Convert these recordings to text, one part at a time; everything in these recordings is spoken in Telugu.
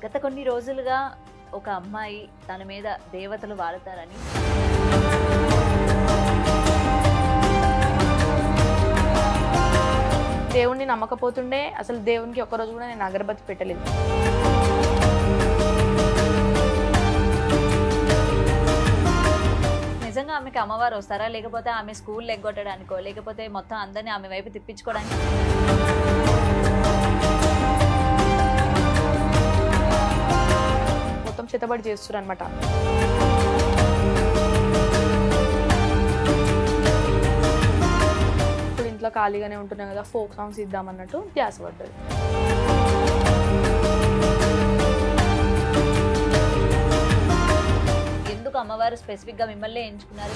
గత కొన్ని రోజులుగా ఒక అమ్మాయి తన మీద దేవతలు వాడతారని దేవుణ్ణి నమ్మకపోతుండే అసలు దేవునికి ఒక్క రోజు కూడా నేను అగరబత్తి పెట్టలేదు. నిజంగా ఆమెకి అమ్మవారు వస్తారా, లేకపోతే ఆమె స్కూల్ ఎగ్గొట్టడానికో, లేకపోతే మొత్తం అందరినీ ఆమె వైపు తిప్పించుకోవడానికి? మొత్తం చేతబడి చేస్తారు అనమాట. ఇప్పుడు ఇంట్లో ఖాళీగానే ఉంటున్నాం కదా, ఫోక్ సాంగ్స్ ఇద్దామన్నట్టు ధ్యాస పడ్డది. ఎందుకు అమ్మవారు స్పెసిఫిక్గా మిమ్మల్ని ఎంచుకున్నారు?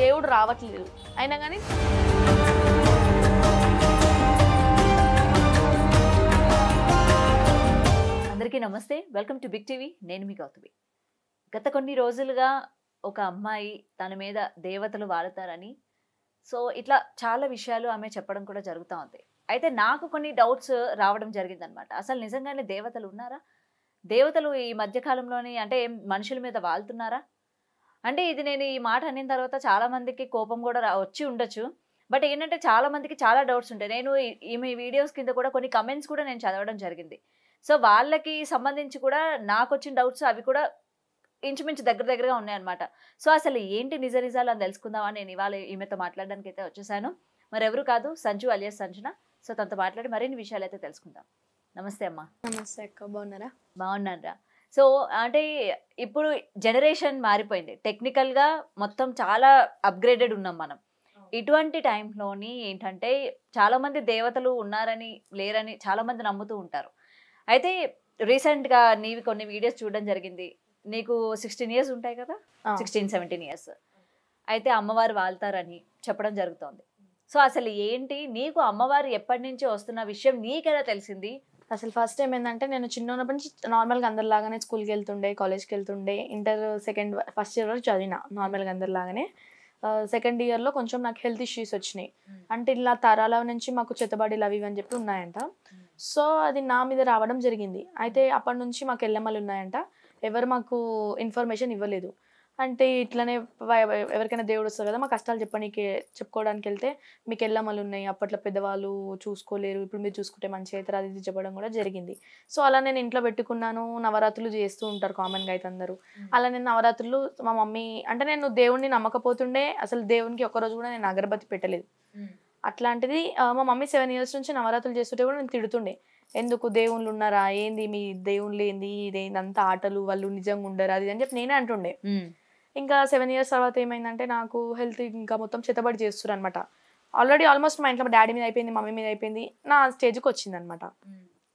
దేవుడు రావట్లేదు అయినా కానీ అందరికీ నమస్తే, వెల్కమ్ టు బిగ్ టీవీ. నేను మీ గౌతమి. గత కొన్ని రోజులుగా ఒక అమ్మాయి తన మీద దేవతలు వాడతారని ఇట్లా చాలా విషయాలు ఆమె చెప్పడం కూడా జరుగుతూ ఉంది. అయితే నాకు కొన్ని డౌట్స్ రావడం జరిగిందనమాట. అసలు నిజంగానే దేవతలు ఉన్నారా? దేవతలు ఈ మధ్యకాలంలోని అంటే మనుషుల మీద వాళ్తున్నారా? అంటే ఇది నేను ఈ మాట అనిన తర్వాత చాలా మందికి కోపం కూడా వచ్చి ఉండొచ్చు. బట్ ఏంటంటే చాలా మందికి చాలా డౌట్స్ ఉంటాయి. నేను ఈమె వీడియోస్ కింద కూడా కొన్ని కమెంట్స్ కూడా నేను చదవడం జరిగింది. వాళ్ళకి సంబంధించి కూడా నాకు వచ్చిన డౌట్స్ అవి కూడా ఇంచుమించు దగ్గరగా ఉన్నాయన్నమాట. అసలు ఏంటి నిజాలు అని తెలుసుకుందామని నేను ఇవాళ ఈమెతో మాట్లాడడానికి అయితే వచ్చేసాను. మరెవరు కాదు, సంజు అలియాస్ సంజన. తనతో మాట్లాడి మరిన్ని విషయాలు అయితే తెలుసుకుందాం. నమస్తే అమ్మా. నమస్తే అక్క, బాగున్నారా? బాగున్నారా? అంటే ఇప్పుడు జనరేషన్ మారిపోయింది, టెక్నికల్గా మొత్తం చాలా అప్గ్రేడెడ్ ఉన్నాం మనం. ఇటువంటి టైంలోని ఏంటంటే చాలామంది దేవతలు ఉన్నారని లేరని చాలామంది నమ్ముతూ ఉంటారు. అయితే రీసెంట్గా నీవి కొన్ని వీడియోస్ చూడడం జరిగింది. నీకు 16 years ఉంటాయి కదా, 16-17 years. అయితే అమ్మవారు వాళ్తారని చెప్పడం జరుగుతోంది. అసలు ఏంటి, నీకు అమ్మవారు ఎప్పటి నుంచి వస్తున్న విషయం నీకెలా తెలిసింది? అసలు ఫస్ట్ ఏమైందంటే, నేను చిన్న ఉన్నప్పటి నుంచి నార్మల్గా అందరిలాగానే స్కూల్కి వెళ్తుండే, కాలేజ్కి వెళ్తుండే. ఇంటర్ ఫస్ట్ ఇయర్ వరకు చదివిన నార్మల్గా అందరిలాగానే. సెకండ్ ఇయర్లో కొంచెం నాకు హెల్త్ ఇష్యూస్ వచ్చినాయి. అంటే ఇలా తరాల నుంచి మాకు చేతబడిలు అవి అని చెప్పి ఉన్నాయంట. అది నా మీద రావడం జరిగింది. అయితే అప్పటి నుంచి మాకు ఎల్లమ్మలు ఉన్నాయంట. ఎవరు మాకు ఇన్ఫర్మేషన్ ఇవ్వలేదు. అంటే ఇట్లనే ఎవరికైనా దేవుడు వస్తారు కదా, మా కష్టాలు చెప్పుకోవడానికి వెళ్తే మీకు ఎల్లమ్మలు ఉన్నాయి, అప్పట్లో పెద్దవాళ్ళు చూసుకోలేరు, ఇప్పుడు మీరు చూసుకుంటే మంచిగా అవుతారు, అది ఇది చెప్పడం కూడా జరిగింది. అలా నేను ఇంట్లో పెట్టుకున్నాను. నవరాత్రులు చేస్తూ ఉంటారు కామన్గా అయితే అందరూ. అలా నేను నవరాత్రులు మా మమ్మీ అంటే నేను దేవుణ్ణి నమ్మకపోతుండే అసలు దేవునికి ఒక్కరోజు కూడా నేను అగరబత్తి పెట్టలేదు. అట్లాంటిది మా మమ్మీ 7 years నుంచి నవరాత్రులు చేస్తుంటే కూడా నేను తిడుతుండే, ఎందుకు దేవుళ్ళు ఉన్నారా, ఏంది మీ దేవుళ్ళు ఏంది, ఇదేందంతా ఆటలు, వాళ్ళు నిజంగా ఉండరు, అది అని చెప్పి నేనే అంటుండే. ఇంకా 7 years తర్వాత ఏమైందంటే నాకు హెల్త్ ఇంకా మొత్తం చేతబడి చేస్తారు అనమాట. ఆల్రెడీ ఆల్మోస్ట్ మా ఇంట్లో డాడీ మీద అయిపోయింది, మమ్మీ మీద అయిపోయింది, నా స్టేజ్కి వచ్చింది అనమాట.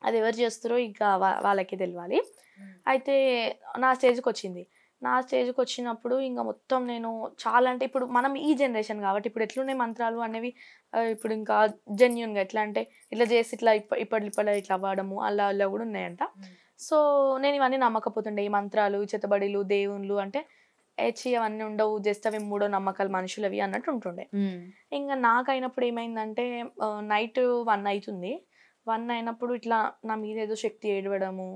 అది ఎవరు చేస్తారో ఇంకా వాళ్ళకి తెలియాలి. అయితే నా స్టేజ్కి వచ్చింది. నా స్టేజ్కి వచ్చినప్పుడు ఇంకా మొత్తం నేను చాలా అంటే ఇప్పుడు మనం ఈ జనరేషన్ కాబట్టి ఇప్పుడు ఎట్లున్నాయి మంత్రాలు అనేవి, ఇప్పుడు ఇంకా జెన్యున్గా ఎట్లా అంటే ఇట్లా చేసి ఇట్లా ఇప్పటి ఇట్లా అవ్వడము అలా కూడా ఉన్నాయంట. నేను ఇవన్నీ నమ్మకపోతుండే, ఈ మంత్రాలు, చేతబడిలు, దేవుళ్ళు అంటే అవన్నీ ఉండవు, జస్ట్ అవి మూడో నమ్మకాలు మనుషులవి అన్నట్టు ఉంటుండే. ఇంకా నాకైనప్పుడు ఏమైందంటే నైట్ 1 అవుతుంది. 1 అయినప్పుడు ఇట్లా నా మీద ఏదో శక్తి ఏడవడము,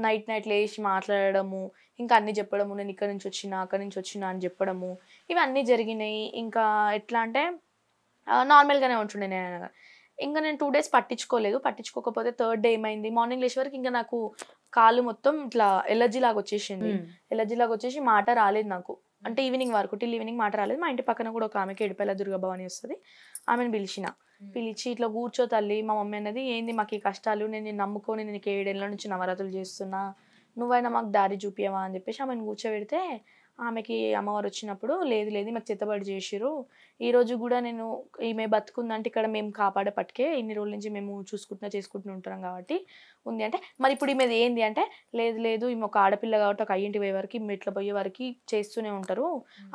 నైట్ లేచి మాట్లాడడము, ఇంకా అన్నీ చెప్పడము, నేను ఇక్కడ నుంచి వచ్చినా అక్కడి నుంచి వచ్చినా అని చెప్పడము, ఇవన్నీ జరిగినాయి. ఇంకా ఎట్లా అంటే నార్మల్గానే ఉంటుండే నేను. ఇంకా నేను 2 days పట్టించుకోకపోతే థర్డ్ డే ఏమైంది, మార్నింగ్ లేచే వరకు ఇంకా నాకు కాలు మొత్తం ఇట్లా ఎలర్జీ లాగా వచ్చేసి మాట రాలేదు నాకు. అంటే ఈవినింగ్ వరకు టిల్ ఈవినింగ్ మాట రాలేదు. మా ఇంటి పక్కన కూడా ఒక ఆమెకి ఎడిపల్ల దుర్గాభవాని వస్తుంది, ఆమెను పిలిచి ఇట్లా కూర్చో తల్లి, మా మమ్మీ అన్నది ఏంది మాకు ఈ కష్టాలు, నేను నమ్ముకొని నేను 7 ఏళ్ళ నుంచి నవరాత్రులు చేస్తున్నా, నువ్వైనా మాకు దారి చూపియవా అని చెప్పేసి ఆమెను కూర్చోబెడితే, ఆమెకి అమ్మవారు వచ్చినప్పుడు లేదు మాకు చేతబడి చేసిరు, ఈరోజు కూడా నేను ఈమె బతుకుందంటే ఇక్కడ మేము కాపాడే పట్టుకే ఇన్ని రోజుల నుంచి మేము చేసుకుంటూ ఉంటాం కాబట్టి ఉంది అంటే, మరి ఇప్పుడు ఈమెది ఏంది అంటే, లేదు ఈమె ఒక ఆడపిల్ల కాబట్టి ఒక 5 పోయే వరకు ఇట్లా పోయే వరకు చేస్తూనే ఉంటారు,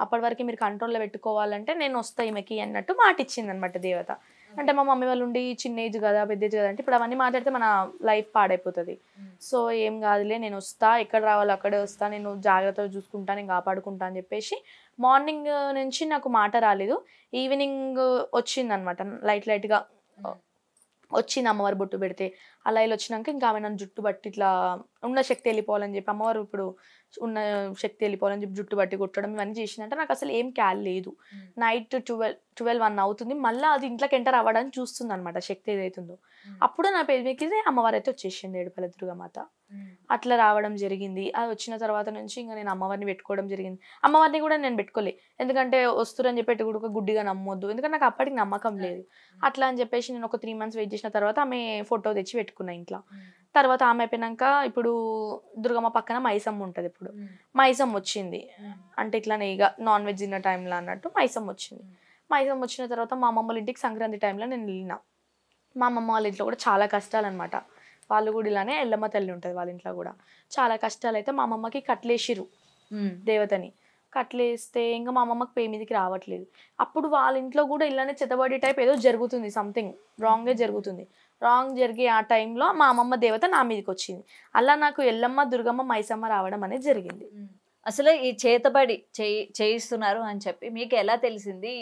అప్పటి వరకు మీరు కంట్రోల్లో పెట్టుకోవాలంటే నేను వస్తా ఈమెకి అన్నట్టు మాట ఇచ్చింది అనమాట దేవత. అంటే మా మమ్మీ వాళ్ళు ఉండి చిన్న ఏజ్ కదా పెద్ద ఏజ్ కదా అంటే ఇప్పుడు అవన్నీ మాట్లాడితే మన లైఫ్ పాడైపోతుంది. సో ఏం కాదులే, నేను వస్తా, ఎక్కడ రావాలో అక్కడే వస్తా, నేను జాగ్రత్తగా చూసుకుంటా, నేను కాపాడుకుంటా అని చెప్పేసి మార్నింగ్ నుంచి నాకు మాట రాలేదు. ఈవినింగ్ వచ్చింది అనమాట, లైట్గా వచ్చింది అమ్మవారు బొట్టు పెడితే. అలా ఇలా వచ్చినాక ఇంకా ఆమె నన్ను జుట్టు బట్టి ఇట్లా ఉన్న శక్తి వెళ్ళిపోవాలని చెప్పి, అమ్మవారు ఇప్పుడు ఉన్న శక్తి వెళ్ళిపోవాలని చెప్పి జుట్టు బట్టి కొట్టడం ఇవన్నీ చేసిందంటే నాకు అసలు ఏం క్యాల్ లేదు. నైట్ 12-1 అవుతుంది, మళ్ళీ అది ఇంట్లోకి ఎంటర్ అవ్వడానికి చూస్తుంది అనమాట శక్తి ఏదైతుందో. అప్పుడు నా పెళ్ళికి అమ్మవారు అయితే వచ్చేసింది, ఏడుపాయల దుర్గమాత. అట్లా రావడం జరిగింది. అది వచ్చిన తర్వాత నుంచి ఇంకా నేను అమ్మవారిని పెట్టుకోవడం జరిగింది. అమ్మవారిని కూడా నేను పెట్టుకోలే, ఎందుకంటే వస్తురని చెప్పి కూడా గుడ్డిగా నమ్మొద్దు, ఎందుకంటే నాకు అప్పటికి నమ్మకం లేదు. అట్లా అని చెప్పేసి నేను ఒక 3 months వెయిట్ చేసిన తర్వాత ఆమె ఫోటో తెచ్చి పెట్టుకున్నా ఇంట్లో. తర్వాత ఆమె అయిపోయినాక ఇప్పుడు దుర్గమ్మ పక్కన మైసమ్మ ఉంటుంది. ఇప్పుడు మైసమ్మ వచ్చింది అంటే ఇట్లానే ఇక నాన్ వెజ్ తిన్న టైంలో అన్నట్టు మైసమ్మ వచ్చింది. మైసమ్మ వచ్చిన తర్వాత మా అమ్మమ్మ వాళ్ళ ఇంటికి సంక్రాంతి టైంలో నేను వెళ్ళిన. మా అమ్మమ్మ వాళ్ళ ఇంట్లో కూడా చాలా కష్టాలు అనమాట. వాళ్ళు కూడా ఇలానే ఎల్లమ్మ తల్లి ఉంటుంది వాళ్ళ ఇంట్లో కూడా చాలా కష్టాలు. అయితే మా అమ్మమ్మకి కట్లేసిరు దేవతని. కట్లేస్తే ఇంకా మా అమ్మమ్మకి పే మీదకి రావట్లేదు. అప్పుడు వాళ్ళ ఇంట్లో కూడా ఇలానే చెత్తబడి టైప్ ఏదో జరుగుతుంది, సంథింగ్ రాంగే జరుగుతుంది. రాంగ్ జరిగే ఆ టైంలో మా అమ్మమ్మ దేవత నా మీదకి వచ్చింది. అలా నాకు ఎల్లమ్మ దుర్గమ్మ మైసమ్మ రావడం అనేది జరిగింది. అసలు ఈ చేతబడి చేయిస్తున్నారు అని చెప్పి మీకు ఎలా తెలిసింది?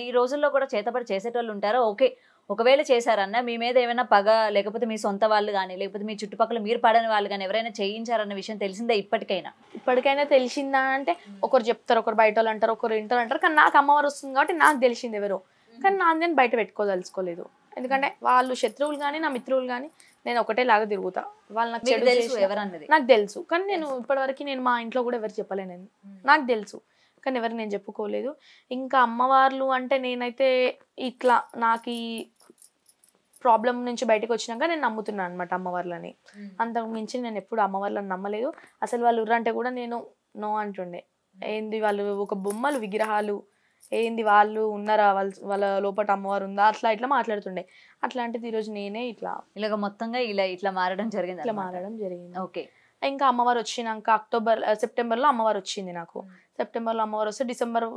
ఈ రోజుల్లో కూడా చేతబడి చేసేటోళ్ళు ఉంటారా? ఓకే, ఒకవేళ చేశారన్న మీ మీద ఏమైనా పగ, లేకపోతే మీ సొంత వాళ్ళు కానీ, లేకపోతే మీ చుట్టుపక్కల మీరు పడని వాళ్ళు కానీ ఎవరైనా చేయించారన్న విషయం తెలిసిందా ఇప్పటికైనా తెలిసిందా అంటే ఒకరు చెప్తారు, ఒకరు బయట వాళ్ళు అంటారు, ఒకరు ఇంటర్ అంటారు. కానీ నాకు అమ్మవారు వస్తుంది కాబట్టి నాకు తెలిసింది ఎవరో. కానీ నేను బయట పెట్టుకోదలుచుకోలేదు, ఎందుకంటే వాళ్ళు శత్రువులు కానీ నా మిత్రువులు కానీ నేను ఒకటే లాగా తిరుగుతా. వాళ్ళు నాకు చెడు ఎవరన్నది నాకు తెలుసు, కానీ నేను ఇప్పటివరకు నేను మా ఇంట్లో కూడా ఎవరు చెప్పలే. నేను నాకు తెలుసు కానీ ఎవరు నేను చెప్పుకోలేదు. ఇంకా అమ్మవార్లు అంటే నేనైతే ఇట్లా నాకు ఈ ప్రాబ్లం నుంచి బయటకు వచ్చినాక నేను నమ్ముతున్నాను అనమాట అమ్మవార్లని. అంతకు మించి నేను ఎప్పుడు అమ్మవార్లను నమ్మలేదు. అసలు వాళ్ళు ఉర్రంటే కూడా నేను నో అంటుండే. ఏంది వాళ్ళు ఒక బొమ్మలు విగ్రహాలు, ఏంది వాళ్ళు ఉన్నారా, వాళ్ళ లోపల అమ్మవారు ఉందా, అట్లా ఇట్లా మాట్లాడుతుండే. అట్లాంటిది ఈరోజు నేనే ఇలాగ మొత్తంగా ఇట్లా మారడం జరిగింది. ఓకే. ఇంకా అమ్మవారు వచ్చినాక సెప్టెంబర్లో అమ్మవారు వచ్చింది నాకు. సెప్టెంబర్లో అమ్మవారు వస్తే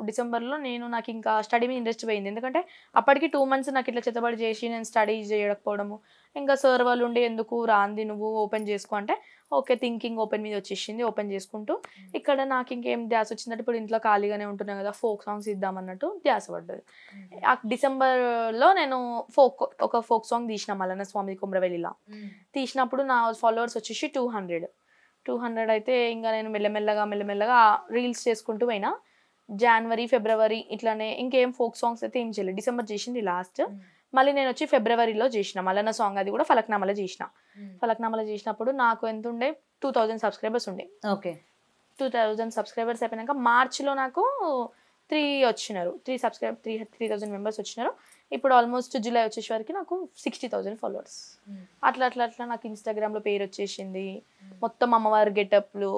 డిసెంబర్లో నాకు ఇంకా స్టడీ మీద ఇంట్రెస్ట్ పోయింది. ఎందుకంటే అప్పటికి 2 months నాకు ఇట్లా చెత్తబడి చేసి నేను స్టడీ చేయకపోవడము. ఇంకా సార్ వాళ్ళు ఉండి ఎందుకు రాంది నువ్వు ఓపెన్ చేసుకో అంటే ఓకే థింకింగ్ ఓపెన్ మీద వచ్చేసింది. ఓపెన్ చేసుకుంటూ ఇక్కడ నాకు ఇంకేం ధ్యాస వచ్చిందంటే ఇప్పుడు ఇంట్లో ఖాళీగానే ఉంటున్నాను కదా, ఫోక్ సాంగ్స్ ఇద్దామన్నట్టు ధ్యాస పడ్డది. డిసెంబర్లో నేను ఒక ఫోక్ సాంగ్ తీసిన మల్లన్న స్వామి కుమ్రవెల్లిలా. తీసినప్పుడు నా ఫాలోవర్స్ వచ్చేసి 200 అయితే ఇంకా నేను మెల్లమెల్లగా రీల్స్ చేసుకుంటూ పోయినా. జనవరి ఫిబ్రవరి ఇట్లానే ఇంకేం ఫోక్ సాంగ్స్ అయితే ఏం చేయలేదు. డిసెంబర్ చేసింది లాస్ట్. మళ్ళీ నేను వచ్చి ఫిబ్రవరిలో చేసిన మల్లన్న సాంగ్, అది కూడా ఫలక్నామాలో చేసిన. ఫలక్నామాలో చేసినప్పుడు నాకు ఎంత ఉండే 2000 సబ్స్క్రైబర్స్ ఉండే. ఓకే. 2000 సబ్స్క్రైబర్స్ అయిపోయినాక మార్చిలో నాకు 3,000 మెంబర్స్ వచ్చినారు. ఇప్పుడు ఆల్మోస్ట్ జూలై వచ్చేసరికి నాకు 60,000 ఫాలోవర్స్. అట్లా నాకు ఇన్స్టాగ్రామ్లో పేరు వచ్చేసింది. మొత్తం అమ్మవారి గెటప్లు,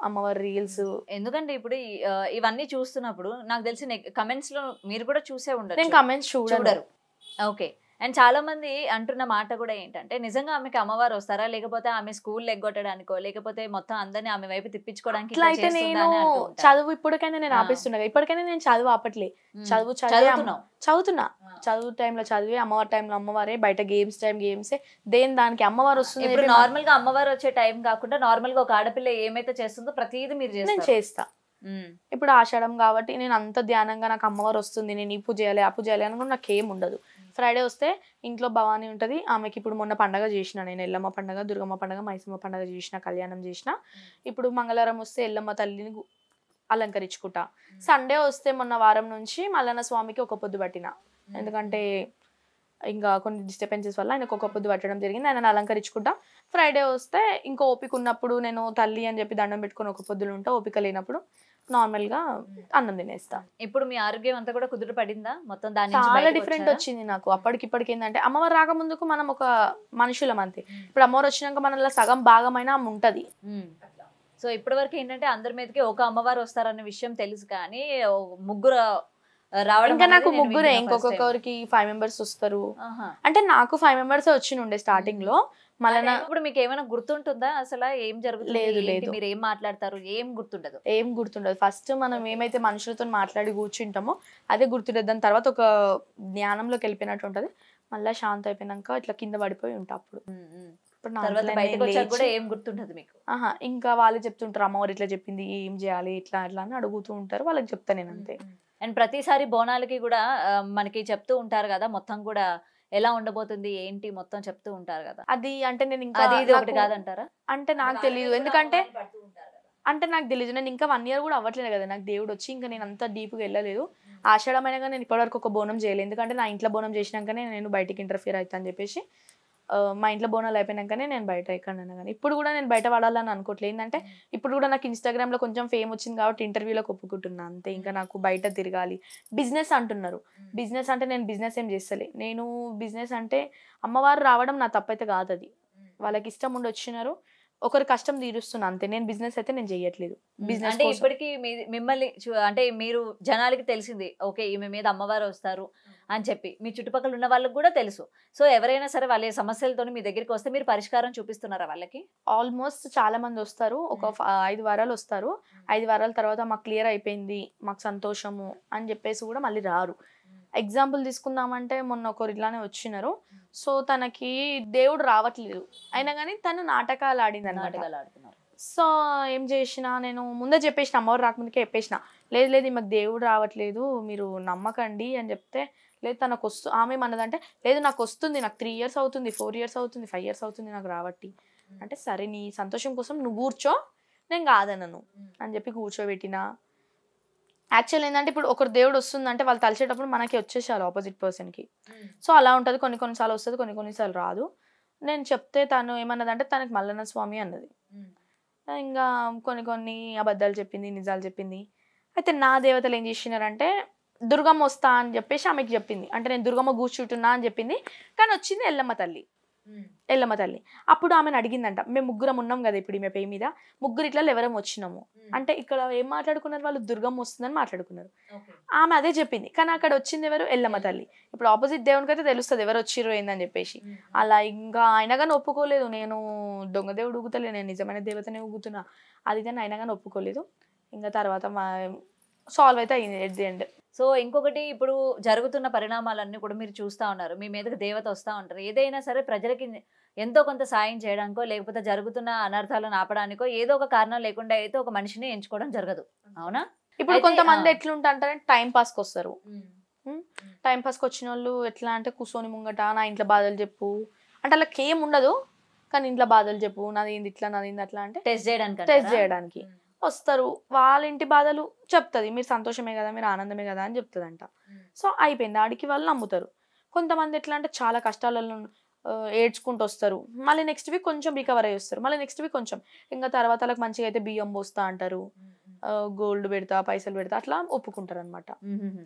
అమ్మవారి రీల్స్. ఎందుకంటే ఇప్పుడు ఇవన్నీ చూస్తున్నప్పుడు నాకు తెలిసి కమెంట్స్ లో మీరు కూడా చూసే ఉండరు. నేను కమెంట్స్ చూడరు. ఓకే. అండ్ చాలా మంది అంటున్న మాట కూడా ఏంటంటే నిజంగా ఆమెకి అమ్మవారు వస్తారా, లేకపోతే ఆమె స్కూల్ ఎగ్గొట్టడానికో, లేకపోతే మొత్తం అందరినీ ఆమె వైపు తిప్పించుకోవడానికి? అయితే నేను చదువు ఇప్పటికైనా నేను ఆపిస్తున్నా, ఇప్పటికైనా నేను చదువు ఆపట్లే. చదువుతున్నా. చదువు టైంలో చదివే, అమ్మవారి టైంలో అమ్మవారే, బయట గేమ్స్ టైం గేమ్సే, దేని దానికి అమ్మవారు వస్తుంది. ఇప్పుడు నార్మల్ గా అమ్మవారు వచ్చే టైం కాకుండా నార్మల్ గా ఒక ఆడపిల్ల ఏమైతే చేస్తుందో ప్రతిదీ మీరు నేను చేస్తా. ఇప్పుడు ఆషాఢం కాబట్టి నేను అంత ధ్యానంగా నాకు అమ్మవారు వస్తుంది, నేను ఈ పూజ చేయాలి ఆ పూజ చేయాలి అని కూడా నాకు ఏం ఉండదు. ఫ్రైడే వస్తే ఇంట్లో భవానీ ఉంటుంది, ఆమెకి ఇప్పుడు మొన్న పండగ చేసిన నేను, ఎల్లమ్మ పండగ, దుర్గమ్మ పండగ, మైసమ్మ పండగ చేసిన, కళ్యాణం చేసిన. ఇప్పుడు మంగళవారం వస్తే ఎల్లమ్మ తల్లిని అలంకరించుకుంటా. సండే వస్తే మొన్న వారం నుంచి మల్లన్న స్వామికి ఒక పొద్దు పట్టిన, ఎందుకంటే ఇంకా కొన్ని డిస్టర్బెన్సెస్ వల్ల ఆయనకు ఒక పొద్దు పట్టడం జరిగింది. ఆయన అలంకరించుకుంటా. ఫ్రైడే వస్తే ఇంకో ఓపిక ఉన్నప్పుడు నేను తల్లి అని చెప్పి దండం పెట్టుకుని ఒక పొద్దులు ఉంటా, ఓపిక లేనప్పుడు నార్మల్ గా అన్నం తినేస్తా. ఇప్పుడు మీ ఆరోగ్యం అంతా కూడా కుదురు పడిందా మొత్తం? చాలా డిఫరెంట్ వచ్చింది నాకు అప్పటికి ఇప్పటికి. ఏంటంటే అమ్మవారు రాకముందుకు మనం ఒక మనుషులం అంతే, ఇప్పుడు అమ్మవారు వచ్చినాక మనలో సగం భాగమైన ఉంటది. సో ఇప్పటి వరకు ఏంటంటే అందరి మీదకి ఒక అమ్మవారు వస్తారన్న విషయం తెలుసు, కానీ ముగ్గురు రావడం. ఇంకా నాకు ముగ్గురే, ఇంకొకరికి 5 members వస్తారు. అంటే నాకు 5 members వచ్చినుండే స్టార్టింగ్ లో. మళ్ళీ ఇప్పుడు మీకు ఏమైనా గుర్తుంటుందా అసలు ఏం జరుగుతుంది? లేదు, మీరు ఏం మాట్లాడతారు ఏం గుర్తుండదు. ఫస్ట్ మనం ఏమైతే మనుషులతో మాట్లాడి కూర్చుంటామో అదే గుర్తుండదు. దాని తర్వాత ఒక జ్ఞానంలోకి వెళ్ళిపోయినట్టు ఉంటది. మళ్ళీ శాంత అయిపోయినాక ఇట్లా కింద పడిపోయి ఉంటా అప్పుడు. ఇప్పుడు నా తర్వాత అంతలో బయటకు నేను వచ్చాక కూడా లేచి ఏం గుర్తుంటది మీకు? ఇంకా వాళ్ళే చెప్తుంటారు, అమ్మవారు ఇట్లా చెప్పింది ఏం చేయాలి ఇట్లా అట్లా అని అడుగుతూ ఉంటారు, వాళ్ళకి చెప్తా నేను అంతే. అండ్ ప్రతిసారి బోనాలకి కూడా మనకి చెప్తూ ఉంటారు కదా, మొత్తం కూడా ఎలా ఉండబోతుంది ఏంటి మొత్తం చెప్తూ ఉంటారు కదా. అది అంటే నేను ఇంకా అది ఇది ఒకటి నాకు కాదంటారా? అంటే నాకు తెలియదు, ఎందుకంటే అంటే నాకు తెలియదు, నేను ఇంకా 1 year కూడా అవ్వట్లేదు కదా నాకు దేవుడు వచ్చి, ఇంకా నేను అంత డీప్గా వెళ్ళలేదు. ఆషాఢమైనగా నేను ఇప్పటివరకు ఒక బోనం చేయలేదు, ఎందుకంటే నా ఇంట్లో బోనం చేసినాకనే నేను బయటికి ఇంటర్ఫియర్ అవుతా అని చెప్పేసి మా ఇంట్లో బోనాలు అయిపోయినాకనే నేను బయట ఎక్కడైనా కానీ. ఇప్పుడు కూడా నేను బయట పడాలని అనుకోవట్లేదు, ఏంటంటే ఇప్పుడు కూడా నాకు ఇన్స్టాగ్రామ్లో కొంచెం ఫేమ్ వచ్చింది కాబట్టి ఇంటర్వ్యూలోకి ఒప్పుకుంటున్నా అంతే. ఇంకా నాకు బయట తిరగాలి. బిజినెస్ అంటున్నారు, బిజినెస్ అంటే నేను బిజినెస్ ఏం చేస్తలే. నేను బిజినెస్ అంటే అమ్మవారు రావడం నా తప్పైతే కాదు, అది వాళ్ళకి ఇష్టం ఉండి వచ్చినారు, ఒకరి కష్టం తీరుస్తున్నా అంతే. నేను బిజినెస్ అయితే నేను చెయ్యట్లేదు. బిజినెస్ అంటే ఇప్పటికి మిమ్మల్ని అంటే మీరు జనాలకి తెలిసింది ఓకే ఈమె మీద అమ్మవారు వస్తారు అని చెప్పి మీ చుట్టుపక్కల ఉన్న వాళ్ళకి కూడా తెలుసు. సో ఎవరైనా సరే వాళ్ళ సమస్యలతో మీ దగ్గరికి వస్తే మీరు పరిష్కారం చూపిస్తున్నారా వాళ్ళకి? ఆల్మోస్ట్ చాలా మంది వస్తారు, ఒక 5 వారాలు వస్తారు. 5 వారాల తర్వాత మాకు క్లియర్ అయిపోయింది, మాకు సంతోషము అని చెప్పేసి కూడా మళ్ళీ రారు. ఎగ్జాంపుల్ తీసుకుందామంటే మొన్న ఒకరు ఇట్లానే వచ్చినారు. సో తనకి దేవుడు రావట్లేదు, అయినా కానీ తను నాటకాలు ఆడింది అనమాట. సో ఏం చేసిన, నేను ముందే చెప్పేసిన, అమ్మవారు రాకముందుకే చెప్పేసిన, లేదు లేదు మాకు దేవుడు రావట్లేదు మీరు నమ్మకండి అని చెప్తే, లేదు తనకు ఆమె మనదంటే, లేదు నాకు వస్తుంది, నాకు 3 years అవుతుంది, 4 years అవుతుంది, 5 years అవుతుంది నాకు రావట్టి అంటే, సరే నీ సంతోషం కోసం నువ్వు కూర్చో, నేను కాదనను అని చెప్పి కూర్చోబెట్టిన. యాక్చువల్ ఏంటంటే ఇప్పుడు ఒకరు దేవుడు వస్తుందంటే వాళ్ళు తలిచేటప్పుడు మనకి వచ్చేసారు ఆపోజిట్ పర్సన్కి. సో అలా ఉంటుంది, కొన్నిసార్లు వస్తుంది, కొన్నిసార్లు రాదు. నేను చెప్తే తను ఏమన్నదంటే తనకి మల్లన్న స్వామి అన్నది. ఇంకా కొన్ని అబద్ధాలు చెప్పింది, నిజాలు చెప్పింది. అయితే నా దేవతలు ఏం చేసినారంటే దుర్గమ్మ వస్తా అని చెప్పేసి ఆమెకి చెప్పింది, అంటే నేను దుర్గమ్మ కూర్చుంటున్నా అని చెప్పింది, కానీ వచ్చింది ఎల్లమ్మ తల్లి. అప్పుడు ఆమెను అడిగిందంట, మేము 3 ఉన్నాం కదా ఇప్పుడు ఈమె పేరు మీద, 3 ఇట్లా ఎవరం వచ్చినాము అంటే, ఇక్కడ ఏం మాట్లాడుకున్నారు వాళ్ళు, దుర్గమ్మ వస్తుందని మాట్లాడుకున్నారు. ఆమె అదే చెప్పింది, కానీ అక్కడ వచ్చింది ఎవరు, ఎల్లమ్మ తల్లి. ఇప్పుడు ఆపోజిట్ దేవునికి అయితే తెలుస్తుంది ఎవరు వచ్చిర్రు ఏందని చెప్పేసి. అలా ఇంకా అయినా కానీ ఒప్పుకోలేదు, నేను దొంగ దేవుడు ఊగుతలే, నేను నిజమైన దేవతనే ఊగుతున్నా, అది కానీ అయినా కానీ ఒప్పుకోలేదు. ఇంకా తర్వాత సాల్వ్ అయితే అయింది ఎట్ ది ఎండ్. సో ఇంకొకటి, ఇప్పుడు జరుగుతున్న పరిణామాలన్నీ కూడా మీరు చూస్తూ ఉన్నారు, మీ మీదకి దేవత వస్తూ ఉంటారు. ఏదైనా సరే ప్రజలకి ఎంతో కొంత సాయం చేయడానికో లేకపోతే జరుగుతున్న అనర్థాలను ఆపడానికో ఏదో ఒక కారణం లేకుండా అయితే ఒక మనిషిని ఎంచుకోవడం జరగదు, అవునా? ఇప్పుడు కొంతమంది ఎట్లుంటారంటే టైం పాస్కి వస్తారు. టైం పాస్కి వచ్చిన వాళ్ళు ఎట్లా అంటే కూర్చొని ముంగట నా ఇంట్లో బాధలు చెప్పు అంటే, వాళ్ళకి ఏం ఉండదు కానీ ఇంట్లో బాధలు చెప్పు, నాది ఏంది ఇట్లా, నాది ఏంది అట్లా అంటే టెస్ట్ చేయడానికి వస్తారు. వాళ్ళ ఇంటి బాధలు చెప్తుంది, మీరు సంతోషమే కదా, మీరు ఆనందమే కదా అని చెప్తుందంట. సో అయిపోయింది, ఆడికి వాళ్ళు నమ్ముతారు. కొంతమంది ఎట్లా అంటే చాలా కష్టాలలో ఏడ్చుకుంటూ వస్తారు, మళ్ళీ నెక్స్ట్ వీక్ కొంచెం రికవర్ అయ్యి వస్తారు, మళ్ళీ నెక్స్ట్ వీక్ కొంచెం, ఇంకా తర్వాత వాళ్ళకి మంచిగా అయితే బియ్యం పోస్తా అంటారు, గోల్డ్ పెడతా, పైసలు పెడతా, అట్లా ఒప్పుకుంటారు అనమాట.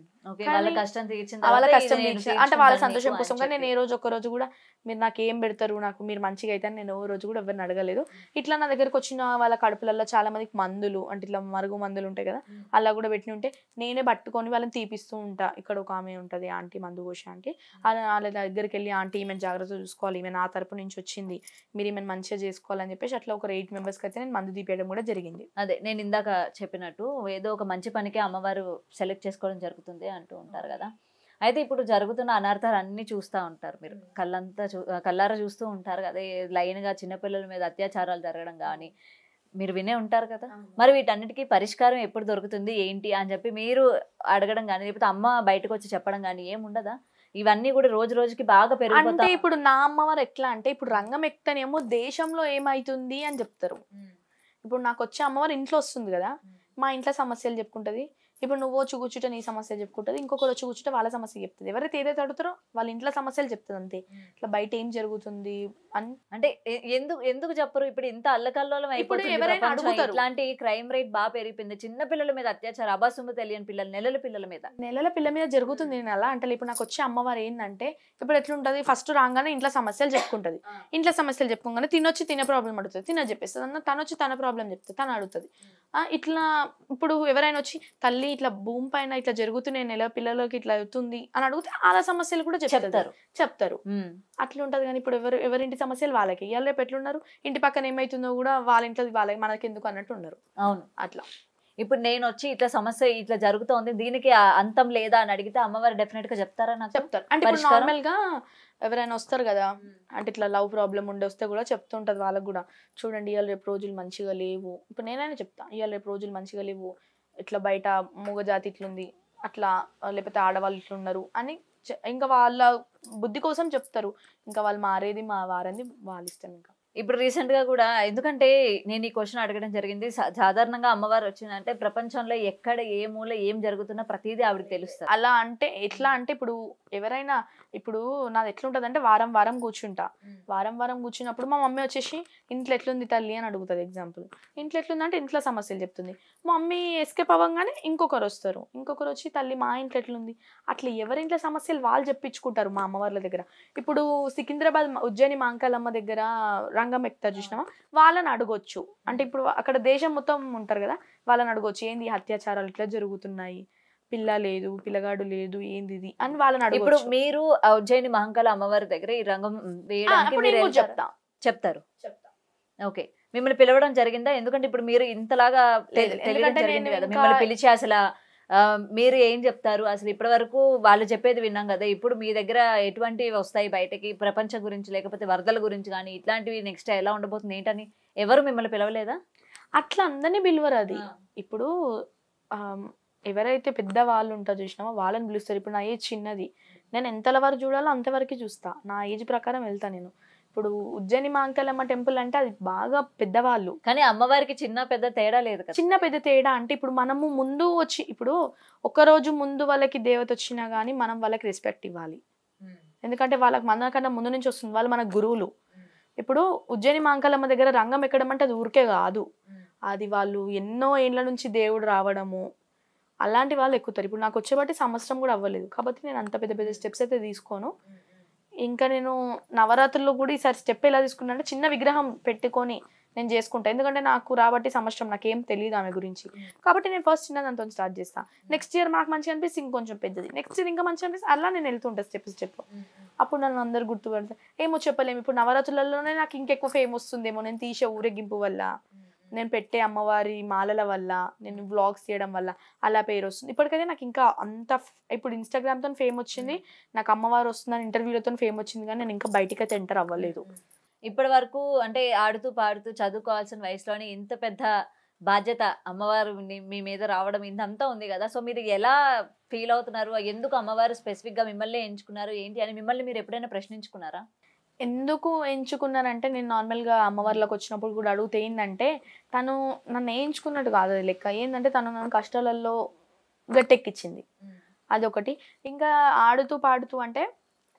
వాళ్ళ కష్టం అంటే వాళ్ళ సంతోషం కోసం. కానీ నేను ఏ రోజు ఒక్క రోజు కూడా మీరు నాకు ఏం పెడతారు, నాకు మీరు మంచిగా అయితే నేను ఓ రోజు కూడా ఎవరిని అడగలేదు. ఇట్లా నా దగ్గరకు వచ్చిన వాళ్ళ కడుపులలో చాలా మందికి మందులు అంటే ఇట్లా మరుగు మందులు ఉంటాయి కదా, అలా కూడా పెట్టి ఉంటే నేనే పట్టుకొని వాళ్ళని తీపిస్తూ ఉంటా. ఇక్కడ ఒక ఆమె ఉంటుంది ఆంటీ, మందు పోసి ఆంటీ, వాళ్ళ దగ్గరికి వెళ్ళి ఆంటీ ఈమెను జాగ్రత్త చూసుకోవాలి, ఈమె నా తరపు నుంచి వచ్చింది, మీరు ఈమెను మంచిగా చేసుకోవాలని చెప్పేసి అట్లా ఒక 8 members అయితే నేను మందు తీపియడం కూడా జరిగింది. అదే నేను ఇందాక చెప్పినట్టు ఏదో ఒక మంచి పనికి అమ్మవారు సెలెక్ట్ చేసుకోవడం జరుగుతుంది అంటూ ఉంటారు కదా. అయితే ఇప్పుడు జరుగుతున్న అనర్థాలు అన్ని చూస్తూ ఉంటారు, మీరు కళ్ళారా చూస్తూ ఉంటారు కదా. లైన్గా చిన్నపిల్లల మీద అత్యాచారాలు జరగడం కానీ మీరు వినే ఉంటారు కదా. మరి వీటన్నిటికీ పరిష్కారం ఎప్పుడు దొరుకుతుంది ఏంటి అని చెప్పి మీరు అడగడం కానీ, లేకపోతే అమ్మ బయటకు వచ్చి చెప్పడం కానీ ఏముండదా? ఇవన్నీ కూడా రోజు రోజుకి బాగా పెరుగుతాయి. అంటే ఇప్పుడు నా అమ్మవారు ఎట్లా అంటే, ఇప్పుడు రంగం ఎక్కనేమో దేశంలో ఏమైతుంది అని చెప్తారు. ఇప్పుడు నాకు వచ్చే అమ్మవారు ఇంట్లో వస్తుంది కదా, మా ఇంట్లో సమస్యలు చెప్పుకుంటుంది. ఇప్పుడు నువ్వు వచ్చి కూర్చుంటే నీ సమస్య చెప్పుకుంటుంది, ఇంకొకరు వచ్చి కూర్చుంటే వాళ్ళ సమస్య చెప్తుంది. ఎవరైతే ఏదైతే అడుగుతారో వాళ్ళ ఇంట్లో సమస్యలు చెప్తుంది అంతే. ఇట్లా బయట ఏం జరుగుతుంది అంటే ఎందుకు చెప్పరు? ఇప్పుడు ఇంత అల్లకల్లోలం అయిపోతుంది, ఎవరైనా అడుగుతారు. ఇట్లాంటి క్రైమ్ రేట్ బాగా పెరిగిపోయింది, చిన్న పిల్లల మీద అత్యాచారం, అబాసుము తెలియని పిల్లలు, నెలల పిల్లల మీద జరుగుతుంది. నేను అలా అంటే ఇప్పుడు నాకు వచ్చే అమ్మవారు ఏంటంటే, ఇప్పుడు ఎట్లుంటది, ఫస్ట్ రాగానే ఇంట్లో సమస్యలు చెప్పుకుంటది, ఇంట్లో సమస్యలు చెప్పుకోగానే తినే ప్రాబ్లం అడుగుతుంది, చెప్పేస్తుంది అన్న, తను వచ్చి తన ప్రాబ్లం చెప్తుంది, తను అడుగుతుంది. ఇట్లా ఇప్పుడు ఎవరైనా వచ్చి తల్లి ఇట్లా భూమి పైన ఇట్లా జరుగుతున్నాయి, నెల పిల్లలకి ఇట్లా అవుతుంది అని అడిగితే వాళ్ళ సమస్యలు కూడా చెప్తారు. అట్లా ఉంటది. కానీ ఇప్పుడు ఎవరింటి సమస్యలు వాళ్ళకి, ఇవాళ రేపు ఎట్లున్నారు, ఇంటి పక్కన ఏమైతుందో కూడా వాళ్ళ ఇంట్లో వాళ్ళకి మనకి ఎందుకు అన్నట్టు ఉన్నారు. అవును, అట్లా ఇప్పుడు నేను వచ్చి ఇట్లా సమస్య ఇట్లా జరుగుతోంది, దీనికి అంతం లేదా అని అడిగితే అమ్మవారు డెఫినెట్ గా చెప్తారా? నాకు చెప్తారు. అంటే ఇప్పుడు పరిష్కారం? నార్మల్ గా ఎవరైనా వస్తారు కదా, అంటే ఇట్లా లవ్ ప్రాబ్లం ఉండి వస్తే కూడా చెప్తుంటది వాళ్ళకి కూడా, చూడండి ఇవాళ రేపు రోజులు మంచిగా లేవు. ఇప్పుడు నేనైనా చెప్తా, ఇవాళ రేపు రోజులు మంచిగా లేవు, ఇట్లా బయట మూగజాతి ఇట్లుంది అట్లా, లేకపోతే ఆడవాళ్ళు ఇట్లున్నారు అని ఇంకా వాళ్ళ బుద్ధి కోసం చెప్తారు. ఇంకా వాళ్ళు మారేది మా వారంది వాళ్ళ ఇష్టం. ఇంకా ఇప్పుడు రీసెంట్ గా కూడా, ఎందుకంటే నేను ఈ క్వశ్చన్ అడగడం జరిగింది, సాధారణంగా అమ్మవారు వచ్చిందంటే ప్రపంచంలో ఎక్కడ ఏ మూల ఏం జరుగుతున్నా ప్రతిదీ ఆవిడకి తెలుస్తుంది. అలా అంటే ఎట్లా అంటే ఇప్పుడు ఎవరైనా, ఇప్పుడు నాది ఎట్లుంటది అంటే వారం వారం కూర్చుంటా, వారం వారం కూర్చున్నప్పుడు మా మమ్మీ వచ్చేసి ఇంట్లో ఎట్లుంది తల్లి అని అడుగుతుంది. ఎగ్జాంపుల్, ఇంట్లో ఎట్లుందంటే ఇంట్లో సమస్యలు చెప్తుంది. మా మమ్మీ ఎస్కేప్ అవ్వగానే ఇంకొకరు వస్తారు, ఇంకొకరు వచ్చి తల్లి మా ఇంట్లో ఎట్లుంది, అట్లా ఎవరింట్లో సమస్యలు వాళ్ళు చెప్పించుకుంటారు మా అమ్మవార్ల దగ్గర. ఇప్పుడు సికింద్రాబాద్ ఉజ్జయిని మాంకాలమ్మ దగ్గర రంగం ఎక్కుతారు చూసినావా, వాళ్ళని అడగొచ్చు. అంటే ఇప్పుడు అక్కడ దేశం మొత్తం ఉంటారు కదా, వాళ్ళని అడగొచ్చు ఏంది అత్యాచారాలు ఇట్లా జరుగుతున్నాయి, పిల్ల లేదు పిల్లగాడు లేదు ఏంది ఇది అని వాళ్ళని ఇప్పుడు అడగొచ్చు. మీరు ఉజ్జయిని మహంకాళ అమ్మవారి దగ్గర ఈ రంగం వేయడానికి అప్పుడు మీరు నేను కూడా వెళ్తారా? చెప్తా. చెప్తారు. ఓకే, మిమ్మల్ని పిలవడం జరిగిందా? ఎందుకంటే ఇప్పుడు మీరు ఇంతలాగా లేదు, తెలియడం ఎందుకంటే జరిగింది నేను కదా, ఇంకా మిమ్మల్ని పిలిచి అసలు మీరు ఏం చెప్తారు అసలు? ఇప్పటి వరకు వాళ్ళు చెప్పేది విన్నాం కదా, ఇప్పుడు మీ దగ్గర ఎటువంటివి వస్తాయి బయటకి, ప్రపంచం గురించి లేకపోతే వరదల గురించి కానీ ఇట్లాంటివి నెక్స్ట్ ఎలా ఉండబోతుంది ఏంటని ఎవరు మిమ్మల్ని పిలవలేదా? అట్లా అందరినీ పిలువరు. అది ఇప్పుడు ఎవరైతే పెద్ద వాళ్ళు ఉంటారో చూసినామో వాళ్ళని పిలుస్తారు. ఇప్పుడు నా ఏజ్ చిన్నది, నేను ఎంతల వరకు చూడాలో అంతవరకు చూస్తా, నా ఏజ్ ప్రకారం వెళ్తా నేను. ఇప్పుడు ఉజ్జయిని మాంకాలమ్మ టెంపుల్ అంటే అది బాగా పెద్దవాళ్ళు, కానీ అమ్మవారికి చిన్న పెద్ద తేడా లేదు కదా. చిన్న పెద్ద తేడా అంటే ఇప్పుడు మనము ముందు వచ్చి, ఇప్పుడు ఒక రోజు ముందు వాళ్ళకి దేవత వచ్చినా కానీ మనం వాళ్ళకి రెస్పెక్ట్ ఇవ్వాలి. ఎందుకంటే వాళ్ళకి మనకన్నా ముందు నుంచి వస్తుంది, వాళ్ళు మన గురువులు. ఇప్పుడు ఉజ్జయిని మాంకాలమ్మ దగ్గర రంగం ఎక్కడం అంటే అది ఊరికే కాదు, అది వాళ్ళు ఎన్నో ఏళ్ళ నుంచి దేవుడు రావడము, అలాంటి వాళ్ళు ఎక్కుతారు. ఇప్పుడు నాకు వచ్చేబట్టి సంవత్సరం కూడా అవ్వలేదు కాబట్టి నేను అంత పెద్ద పెద్ద స్టెప్స్ అయితే తీసుకోను. ఇంకా నేను నవరాత్రుల్లో కూడా ఈసారి స్టెప్ ఎలా తీసుకున్నా అంటే చిన్న విగ్రహం పెట్టుకొని నేను చేసుకుంటా. ఎందుకంటే నాకు రాబట్టి సంవత్సరం నాకేం తెలియదు ఆమె గురించి, కాబట్టి నేను ఫస్ట్ చిన్నదాంతో స్టార్ట్ చేస్తా. నెక్స్ట్ ఇయర్ నాకు మంచిగా అనిపిస్తే ఇంకొంచెం పెద్దది, నెక్స్ట్ ఇయర్ ఇంకా మంచిగా అనిపిస్తే అలా నేను వెళ్తుంటాను స్టెప్ స్టెప్. అప్పుడు నన్ను అందరు గుర్తుపడతారు. ఏమో చెప్పలేము, ఇప్పుడు నవరాత్రులలోనే నాకు ఇంకెక్కువ ఫేమ్ వస్తుందేమో, నేను తీసే ఊరేగింపు వల్ల, నేను పెట్టే అమ్మవారి మాలల వల్ల, నేను వ్లాగ్స్ చేయడం వల్ల అలా పేరు వస్తుంది. ఇప్పటికైతే నాకు ఇంకా అంత ఇప్పుడు ఇన్స్టాగ్రామ్తో ఫేమ్ వచ్చింది, నాకు అమ్మవారు వస్తుందని ఇంటర్వ్యూలతో ఫేమ్ వచ్చింది, కానీ నేను ఇంకా బయటికి అయితే ఎంటర్ అవ్వలేదు. ఇప్పటి వరకు అంటే ఆడుతూ పాడుతూ చదువుకోవాల్సిన వయసులోనే ఇంత పెద్ద బాధ్యత అమ్మవారు మీ మీద రావడం ఇంతంతా ఉంది కదా, సో మీరు ఎలా ఫీల్ అవుతున్నారు? ఎందుకు అమ్మవారు స్పెసిఫిక్ గా మిమ్మల్ని ఎంచుకున్నారు ఏంటి అని మిమ్మల్ని మీరు ఎప్పుడైనా ప్రశ్నించుకున్నారా? ఎందుకు ఎంచుకున్నానంటే, నేను నార్మల్గా అమ్మవార్లకు వచ్చినప్పుడు కూడా అడిగితే ఏంటంటే, తను నన్ను ఎంచుకున్నట్టు కాదు అది లెక్క. ఏంటంటే తను నన్ను కష్టాలలో గట్టెక్కించింది, అదొకటి. ఇంకా ఆడుతూ పాడుతూ అంటే,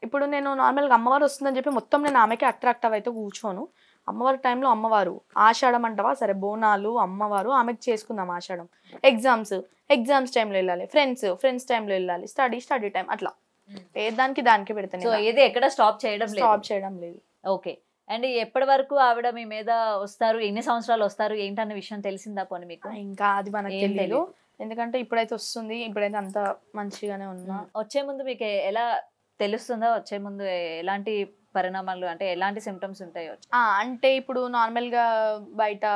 ఇప్పుడు నేను నార్మల్గా అమ్మవారు వస్తుందని చెప్పి మొత్తం నేను ఆమెకి అట్రాక్ట్ అయితే కూర్చోను. అమ్మవారి టైంలో అమ్మవారు, ఆషాఢం అంటావా సరే, బోనాలు అమ్మవారు, ఆమెకి చేసుకుందాం ఆషాఢం. ఎగ్జామ్స్ టైంలో వెళ్ళాలి, ఫ్రెండ్స్ టైంలో వెళ్ళాలి, స్టడీ టైం, అట్లా ఏ దానికి పెడతాను. సో ఏది ఎక్కడ స్టాప్ చేయడం లేదు. ఓకే. అండ్ ఎప్పటి వరకు ఆవిడ మీ మీద వస్తారు, ఎన్ని సంవత్సరాలు వస్తారు ఏంటన్న విషయం తెలిసిందా పోనీ మీకు? ఇంకా అది మనకి తెలియదు, ఎందుకంటే ఇప్పుడైతే వస్తుంది, ఇప్పుడైతే అంత మంచిగానే ఉన్నా. వచ్చే ముందు మీకు ఎలా తెలుస్తుందా? వచ్చే ముందు ఎలాంటి పరిణామాలు అంటే ఎలాంటి సిమ్టమ్స్ ఉంటాయో? అంటే ఇప్పుడు నార్మల్గా బయట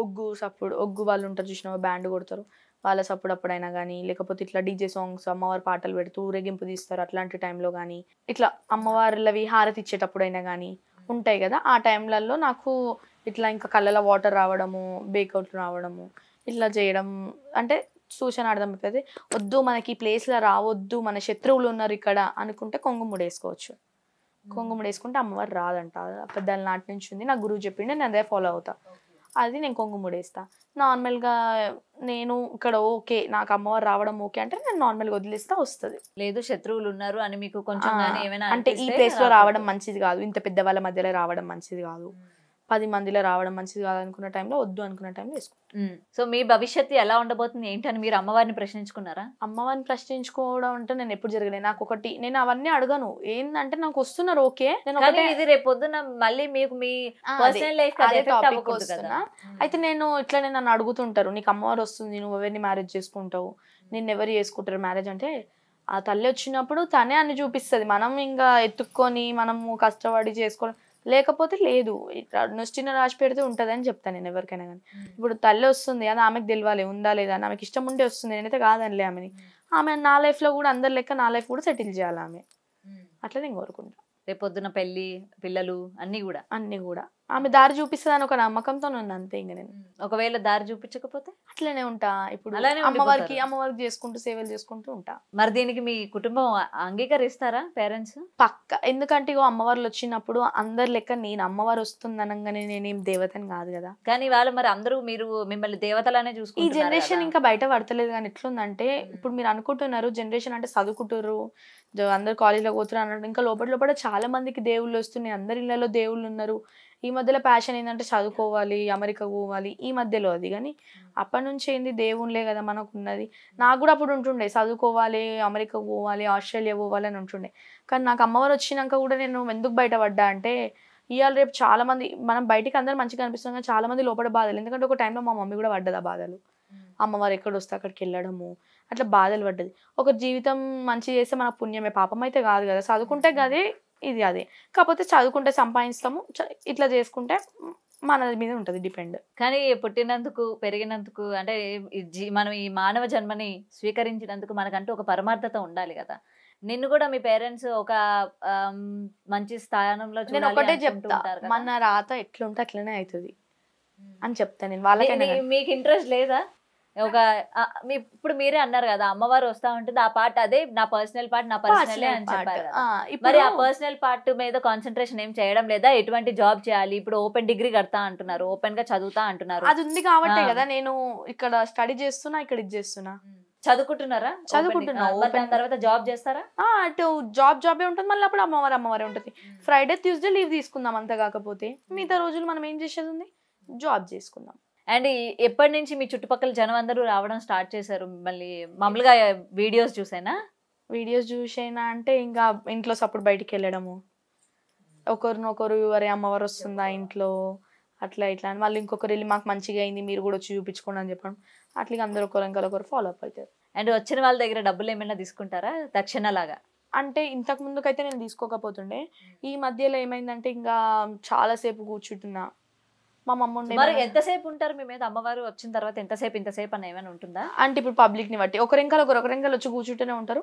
ఒగ్గు వాళ్ళు ఉంటారు చూసినా, బ్యాండ్ కొడతారు, వాళ్ళ సప్పుడు అప్పుడైనా కానీ, లేకపోతే ఇట్లా డీజే సాంగ్స్ అమ్మవారి పాటలు పెడుతూ ఊరేగింపు తీస్తారు, అట్లాంటి టైంలో కానీ, ఇట్లా అమ్మవార్లవి హారతి ఇచ్చేటప్పుడైనా కానీ ఉంటాయి కదా, ఆ టైంలలో నాకు ఇట్లా ఇంకా కళ్ళలో వాటర్ రావడము, బేకౌట్లు రావడము, ఇట్లా చేయడం అంటే సూచన అర్థమవుతుంది. వద్దు మనకి ఈ ప్లేస్లో రావద్దు, మన శత్రువులు ఉన్నారు ఇక్కడ అనుకుంటే కొంగుముడి వేసుకోవచ్చు. కొంగుముడి వేసుకుంటే అమ్మవారు రాదంట, పెద్దల నాటి నుంచి ఉంది, నా గురువు చెప్పిండే, నేను అదే ఫాలో అవుతా. అది నేను కొంగుముడి వేస్తా. నార్మల్గా నేను ఇక్కడ ఓకే, నాకు అమ్మవారు రావడం ఓకే అంటే నేను నార్మల్గా వదిలేస్తా, వస్తుంది. లేదు శత్రువులు ఉన్నారు అని మీకు కొంచెం ఏమైనా అంటే ఈ ప్లేస్ లో రావడం మంచిది కాదు, ఇంత పెద్ద వాళ్ళ మధ్యలో రావడం మంచిది కాదు, 10 మందిలో రావడం మంచిది కాదు అనుకున్న టైంలో, వద్దు అనుకున్న టైంలో వేసుకుంటాం. సో మీ భవిష్యత్తు ఎలా ఉండబోతుంది ఏంటని మీరు అమ్మవారిని ప్రశ్నించుకున్నారా? అమ్మవారిని ప్రశ్నించుకోవడం అంటే నేను ఎప్పుడు జరగలేదు. నాకు ఒకటి, నేను అవన్నీ అడగను, ఏంటంటే నాకు వస్తున్నారు ఓకే, నేను ఇది రేపు పొద్దున మళ్ళీ మీకు మీ పర్సనల్ లైఫ్ వస్తున్నా. అయితే నేను ఇట్లా నన్ను అడుగుతుంటారు, నీకు అమ్మవారు వస్తుంది, నువ్వు ఎవరిని మ్యారేజ్ చేసుకుంటావు, నిన్ను ఎవరు చేసుకుంటారు మ్యారేజ్ అంటే, ఆ తల్లి వచ్చినప్పుడు తనే అన్ని చూపిస్తుంది, మనం ఇంకా ఎత్తుక్కొని మనము కష్టపడి చేసుకోవడం లేకపోతే లేదు. చిన్న రాసి పెడితే ఉంటదని చెప్తాను నేను ఎవరికైనా కానీ. ఇప్పుడు తల్లి వస్తుంది అది ఆమెకు తెలియాలి ఉందా లేదా అని. ఆమెకి ఇష్టం ఉంటే వస్తుంది, నేనైతే కాదనిలే ఆమెని. ఆమె నా లైఫ్లో కూడా అందరి లెక్క నా లైఫ్ కూడా సెటిల్ చేయాలి ఆమె. అట్లా నేను కోరుకుంటా. రేపు పొద్దున పెళ్లి పిల్లలు అన్ని కూడా అన్ని కూడా ఆమె దారి చూపిస్తుందని ఒక నమ్మకంతో నన్ను అంతే. ఇంక నేను ఒకవేళ దారి చూపించకపోతే అట్లనే ఉంటా. ఇప్పుడు అలానే అమ్మవారికి చేసుకుంటూ సేవలు చేసుకుంటూ ఉంటా. మరి దీనికి మీ కుటుంబం అంగీకరిస్తారా పేరెంట్స్? పక్క. ఎందుకంటే ఇగో అమ్మవార్లు వచ్చినప్పుడు అందరి లెక్క నేను అమ్మవారు వస్తుంది అనగానే నేనేం దేవతని కాదు కదా. కానీ వాళ్ళు మరి అందరూ మీరు మిమ్మల్ని దేవతలానే ఈ చూసుకుంటున్నారు జనరేషన్ కదా. ఇంకా బయట పడతలేదు. కానీ ఎట్లుందంటే ఇప్పుడు మీరు అనుకుంటున్నారు జనరేషన్ అంటే చదువుకుంటారు, అందరు కాలేజ్లో పోతున్నారు అన్నట్టు. ఇంకా లోపల చాలా మందికి దేవుళ్ళు వస్తున్నాయి, అందరి ఇళ్లలో దేవుళ్ళు ఉన్నారు. ఈ మధ్యలో ప్యాషన్ ఏంటంటే చదువుకోవాలి, అమెరికా పోవాలి, ఈ మధ్యలో అది. కానీ అప్పటి నుంచి ఏంది దేవుళ్ళే కదా మనకు ఉన్నది. నాకు కూడా అప్పుడు ఉంటుండే చదువుకోవాలి, అమెరికా పోవాలి, ఆస్ట్రేలియా పోవాలి అని ఉంటుండే. కానీ నాకు అమ్మవారు వచ్చినాక కూడా నేను ఎందుకు బయటపడ్డా అంటే ఇవాళ రేపు చాలా మంది మనం బయటికి అందరూ మంచిగా అనిపిస్తుంది కానీ చాలా మంది లోపల బాధలు. ఎందుకంటే ఒక టైంలో మా మమ్మీ కూడా పడ్డది ఆ బాధలు. అమ్మవారు ఎక్కడ వస్తే అక్కడికి వెళ్ళడము అట్లా బాధలు పడ్డది. ఒక జీవితం మంచి చేస్తే మన పుణ్యమే, పాపం అయితే కాదు కదా. చదువుకుంటే గదే ఇది అదే. కాకపోతే చదువుకుంటే సంపాదిస్తాము, ఇట్లా చేసుకుంటే మన మీద ఉంటుంది డిపెండ్. కానీ పుట్టినందుకు పెరిగినందుకు అంటే మనం ఈ మానవ జన్మని స్వీకరించినందుకు మనకంటూ ఒక పరమార్థత ఉండాలి కదా. నిన్ను కూడా మీ పేరెంట్స్ ఒక మంచి స్థానంలో నేను ఒకటే చెప్తా, మన రాత ఎట్లుంటే అట్లనే అవుతుంది అని చెప్తా నేను వాళ్ళకైనా. మీకు ఇంట్రెస్ట్ లేదా? ఒక ఇప్పుడు మీరే అన్నారు కదా అమ్మవారు వస్తా ఉంటుంది, ఆ పార్ట్ అదే నా పర్సనల్ పార్ట్, నా పర్సనల్ అని చెప్పారు కదా. మరి ఆ పర్సనల్ పార్ట్ మీద కాన్సన్ట్రేషన్ ఏం చేయడం లేదా? ఎటువంటి జాబ్ చేయాలి? ఇప్పుడు ఓపెన్ డిగ్రీ కడతా అంటున్నారు, ఓపెన్ గా చదువుతా అంటున్నారు. అది ఉంది కాబట్టి కదా నేను ఇక్కడ స్టడీ చేస్తున్నా, ఇక్కడ ఇది చేస్తున్నా. చదువుకుంటున్నారా? చదువుకుంటున్నా. దాని తర్వాత జాబ్ చేస్తారా? అటు జాబే ఉంటుంది, మళ్ళీ అప్పుడు అమ్మవారే ఉంటుంది. ఫ్రైడే ట్యూస్డే లీవ్ తీసుకుందాం అంత. కాకపోతే మిగతా రోజులు మనం ఏం చేసేది ఉంది, జాబ్ చేసుకుందాం. అండ్ ఎప్పటి నుంచి మీ చుట్టుపక్కల జనం అందరూ రావడం స్టార్ట్ చేశారు మిమ్మల్ని? మామూలుగా వీడియోస్ చూసైనా అంటే ఇంకా ఇంట్లో సపోర్ట్ బయటికి వెళ్ళడము, ఒకరినొకరు ఎవరే అమ్మవారు వస్తుందా ఇంట్లో అట్లా ఇట్లా అని మళ్ళీ ఇంకొకరు వెళ్ళి మాకు మంచిగా అయింది మీరు కూడా వచ్చి చూపించుకోండి అని చెప్పడం. అట్లా అందరూ ఒకరు ఫాలో అప్ అవుతారు. అండ్ వచ్చిన వాళ్ళ దగ్గర డబ్బులు ఏమైనా తీసుకుంటారా దక్షిణ లాగా? అంటే ఇంతకు ముందుకైతే నేను తీసుకోకపోతుండే. ఈ మధ్యలో ఏమైందంటే ఇంకా చాలాసేపు కూర్చుంటున్నా. మా మమ్మ ఉండే. మరి ఎంతసేపు ఉంటారు మీ మీద అమ్మవారు వచ్చిన తర్వాత? ఇంతసేపు అని ఏమైనా ఉంటుందా? అంటే ఇప్పుడు పబ్లిక్ ని బట్టి ఒకరింకాలు వచ్చి కూర్చుంటూనే ఉంటారు.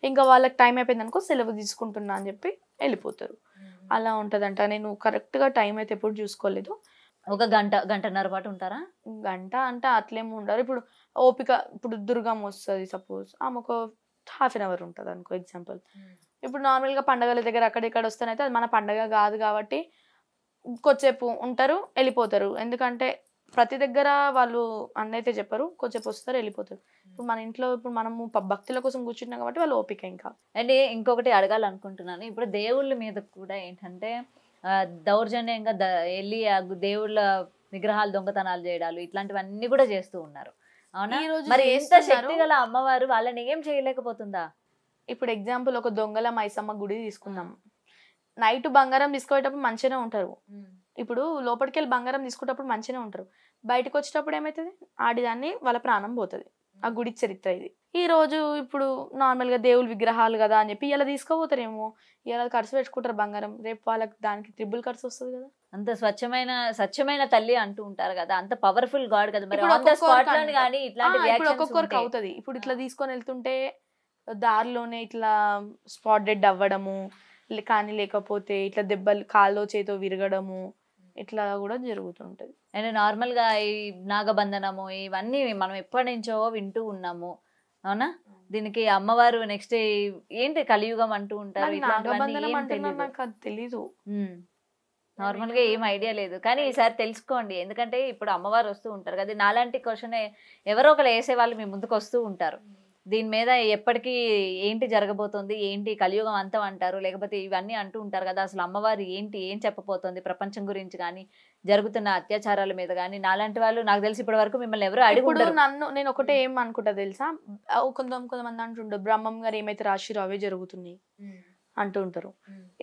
ఇంకా వాళ్ళకి టైం అయిపోయింది అనుకో సెలవు తీసుకుంటున్నా అని చెప్పి వెళ్ళిపోతారు. అలా ఉంటదంట. నేను కరెక్ట్ గా టైం అయితే ఎప్పుడు చూసుకోలేదు. ఒక గంటన్నర పాటు ఉంటారా? గంట అంటే అట్లేమి ఉండరు. ఇప్పుడు ఓపిక, ఇప్పుడు దుర్గమ్మ వస్తుంది సపోజ్, ఆమె ఒక ½ an hour ఉంటుంది అనుకో ఎగ్జాంపుల్. ఇప్పుడు నార్మల్గా పండగల దగ్గర అక్కడిక్కడ వస్తేనైతే అది మన పండగ కాదు కాబట్టి కొద్దిసేపు ఉంటారు వెళ్ళిపోతారు. ఎందుకంటే ప్రతి దగ్గర వాళ్ళు అన్నైతే చెప్పరు, కొద్దిసేపు వస్తారు వెళ్ళిపోతారు. ఇప్పుడు మన ఇంట్లో ఇప్పుడు మనము భక్తుల కోసం కూర్చుంటాం కాబట్టి వాళ్ళు ఓపిక. ఇంకా అండ్ ఇంకొకటి అడగాలనుకుంటున్నాను, ఇప్పుడు దేవుళ్ళ మీద కూడా ఏంటంటే దౌర్జన్యంగా వెళ్ళి దేవుళ్ళ విగ్రహాలు దొంగతనాలు చేయడాలు ఇట్లాంటివన్నీ కూడా చేస్తూ ఉన్నారు. అవునా? మరి ఎంత శక్తి గల అమ్మవారు వాళ్ళని ఏం చేయలేకపోతుందా? ఇప్పుడు ఎగ్జాంపుల్ ఒక దొంగల మైసమ్మ గుడి తీసుకుందాం. నైట్ బంగారం తీసుకునేటప్పుడు మంచిగానే ఉంటారు. ఇప్పుడు లోపలికి వెళ్ళి బంగారం తీసుకునేటప్పుడు మంచిగానే ఉంటారు. బయటకు వచ్చేటప్పుడు ఏమవుతుంది, ఆడిదాన్ని వాళ్ళ ప్రాణం పోతుంది. ఆ గుడి చరిత్ర ఇది. ఈ రోజు ఇప్పుడు నార్మల్గా దేవుళ్ళ విగ్రహాలు కదా అని చెప్పి ఇలా తీసుకోపోతారేమో, ఇలా ఖర్చు పెట్టుకుంటారు బంగారం, రేపు వాళ్ళకి దానికి ట్రిపుల్ ఖర్చు వస్తుంది కదా. అంత స్వచ్ఛమైన తల్లి అంటూ ఉంటారు కదా, అంత పవర్ఫుల్ గాడ్ కదా. మరి ఒక్కొక్కరికి అవుతుంది. ఇప్పుడు ఇట్లా తీసుకొని వెళ్తుంటే దారిలోనే ఇట్లా స్పాట్ డెడ్ అవ్వడము, కానీ లేకపోతే ఇట్లా దెబ్బలు కాల్లో చేతో విరగడము ఇట్లా కూడా జరుగుతుంటది. అండ్ నార్మల్ గా ఈ నాగబంధనము ఇవన్నీ మనం ఎప్పటి నుంచో వింటూ ఉన్నాము. అవునా? దీనికి అమ్మవారు నెక్స్ట్ ఏంటి కలియుగం అంటూ ఉంటారు. తెలీదు, నార్మల్ గా ఏం ఐడియా లేదు. కానీ ఈసారి తెలుసుకోండి, ఎందుకంటే ఇప్పుడు అమ్మవారు వస్తూ ఉంటారు కదా. నాలాంటి క్వశ్చన్ ఎవరో ఒకరు వేసే వాళ్ళు మీ ముందుకు వస్తూ ఉంటారు. దీని మీద ఎప్పటికీ ఏంటి జరగబోతుంది, ఏంటి కలియుగం అంతం అంటారు, లేకపోతే ఇవన్నీ అంటూ ఉంటారు కదా. అసలు అమ్మవారు ఏం చెప్పబోతోంది ప్రపంచం గురించి కానీ, జరుగుతున్న అత్యాచారాల మీద కానీ. నాలాంటి వాళ్ళు నాకు తెలిసి ఇప్పటి వరకు మిమ్మల్ని ఎవరు అడిగి ఉండరు. నేను ఒకటే ఏం అనుకుంటా తెలుసా, కొంతమంది అంటుంటారు బ్రహ్మం గారు ఏమైతే రాశిరో అవే జరుగుతున్నాయి అంటూ ఉంటారు.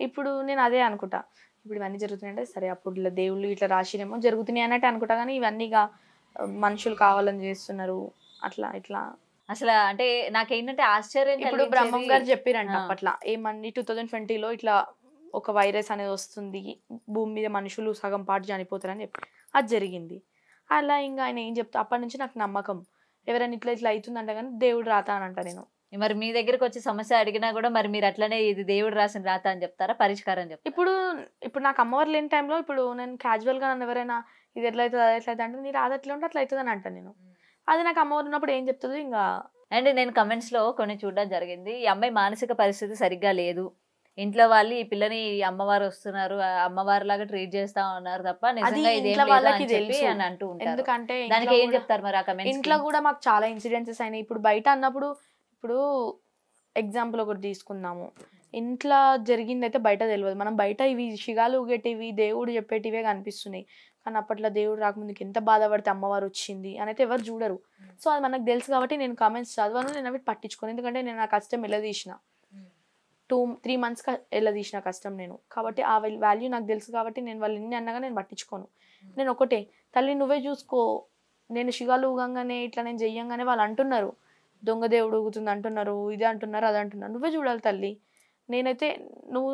ఇప్పుడు నేను అదే అనుకుంటా, ఇప్పుడు ఇవన్నీ జరుగుతున్నాయి అంటే సరే అప్పుడు ఇలా దేవుళ్ళు ఇట్లా రాశిరేమో జరుగుతున్నాయి అన్నట్టు అనుకుంటా. కానీ ఇవన్నీగా మనుషులు కావాలని చేస్తున్నారు అట్లా ఇట్లా. అసలు అంటే నాకేంటంటే ఆశ్చర్యం. ఇప్పుడు బ్రహ్మం గారు చెప్పారంట అప్పట్లా ఏమని 2020లో ఇట్లా ఒక వైరస్ అనేది వస్తుంది, భూమి మీద మనుషులు సగం పాటు చనిపోతారని చెప్పి అది జరిగింది. అలా ఇంకా ఆయన ఏం చెప్తా అప్పటి నుంచి నాకు నమ్మకం, ఎవరైనా ఇట్లా ఇట్లా అవుతుందంటే కానీ దేవుడు రాత అని అంట నేను. మరి మీ దగ్గరకు వచ్చి సమస్య అడిగినా కూడా మరి మీరు అట్లనే ఇది దేవుడు రాసిన రాత అని చెప్తారా, పరిష్కారం చెప్తారా? ఇప్పుడు నాకు అమ్మవారు లేని టైంలో ఇప్పుడు నేను క్యాజువల్గా నన్ను ఎవరైనా ఇది ఎట్లయితుంది అది ఎట్లయితే అంటే నీ రాత ఎట్లా ఉంటే అట్లా అవుతుంది అని అంటాను నేను. అది నాకు అమ్మవారు ఉన్నప్పుడు ఏం చెప్తుంది ఇంకా. అండ్ నేను కమెంట్స్ లో కొన్ని చూడడం జరిగింది, ఈ అమ్మాయి మానసిక పరిస్థితి సరిగ్గా లేదు, ఇంట్లో వాళ్ళు ఈ పిల్లని అమ్మవారు వస్తున్నారు అమ్మవారు లాగా ట్రీట్ చేస్తా ఉన్నారు తప్ప నిజంగా ఇదేం ఇంట్లో లేదు వాళ్ళకి అని చెప్పి తెలుసు. అని అంటూ ఉంటారు. ఎందుకంటే దానికి ఏం చెప్తారు మరి ఆ కమెంట్స్? ఇంట్లో కూడా మాకు చాలా ఇన్సిడెన్సెస్ అయినాయి. ఇప్పుడు బయట అన్నప్పుడు ఇప్పుడు ఎగ్జాంపుల్ ఒకటి తీసుకుందాము, ఇంట్లో జరిగింది అయితే బయట తెలియదు. మనం బయట ఇవి శిగాలు ఊగేటివి దేవుడు చెప్పేటివే కనిపిస్తున్నాయి, కానీ అప్పట్లో దేవుడు రాకముందుకు ఎంత బాధపడితే అమ్మవారు వచ్చింది అని అయితే ఎవరు చూడరు. సో అది మనకు తెలుసు కాబట్టి నేను కామెంట్స్ చదవను, నేను అవి పట్టించుకోను. ఎందుకంటే నేను ఆ కష్టం ఎలా తీసిన 2-3 months ఎలా తీసిన కష్టం నేను, కాబట్టి ఆ వాల్యూ నాకు తెలుసు కాబట్టి నేను వాళ్ళు ఎన్ని అన్నగా నేను పట్టించుకోను. నేను ఒకటే, తల్లి నువ్వే చూసుకో, నేను శిగాలు ఊగంగానే ఇట్లా నేను చెయ్యంగానే వాళ్ళు అంటున్నారు దొంగ దేవుడు ఊగుతుంది అంటున్నారు, ఇది అంటున్నారు అది అంటున్నారు, నువ్వే చూడాలి తల్లి, నేనైతే నువ్వు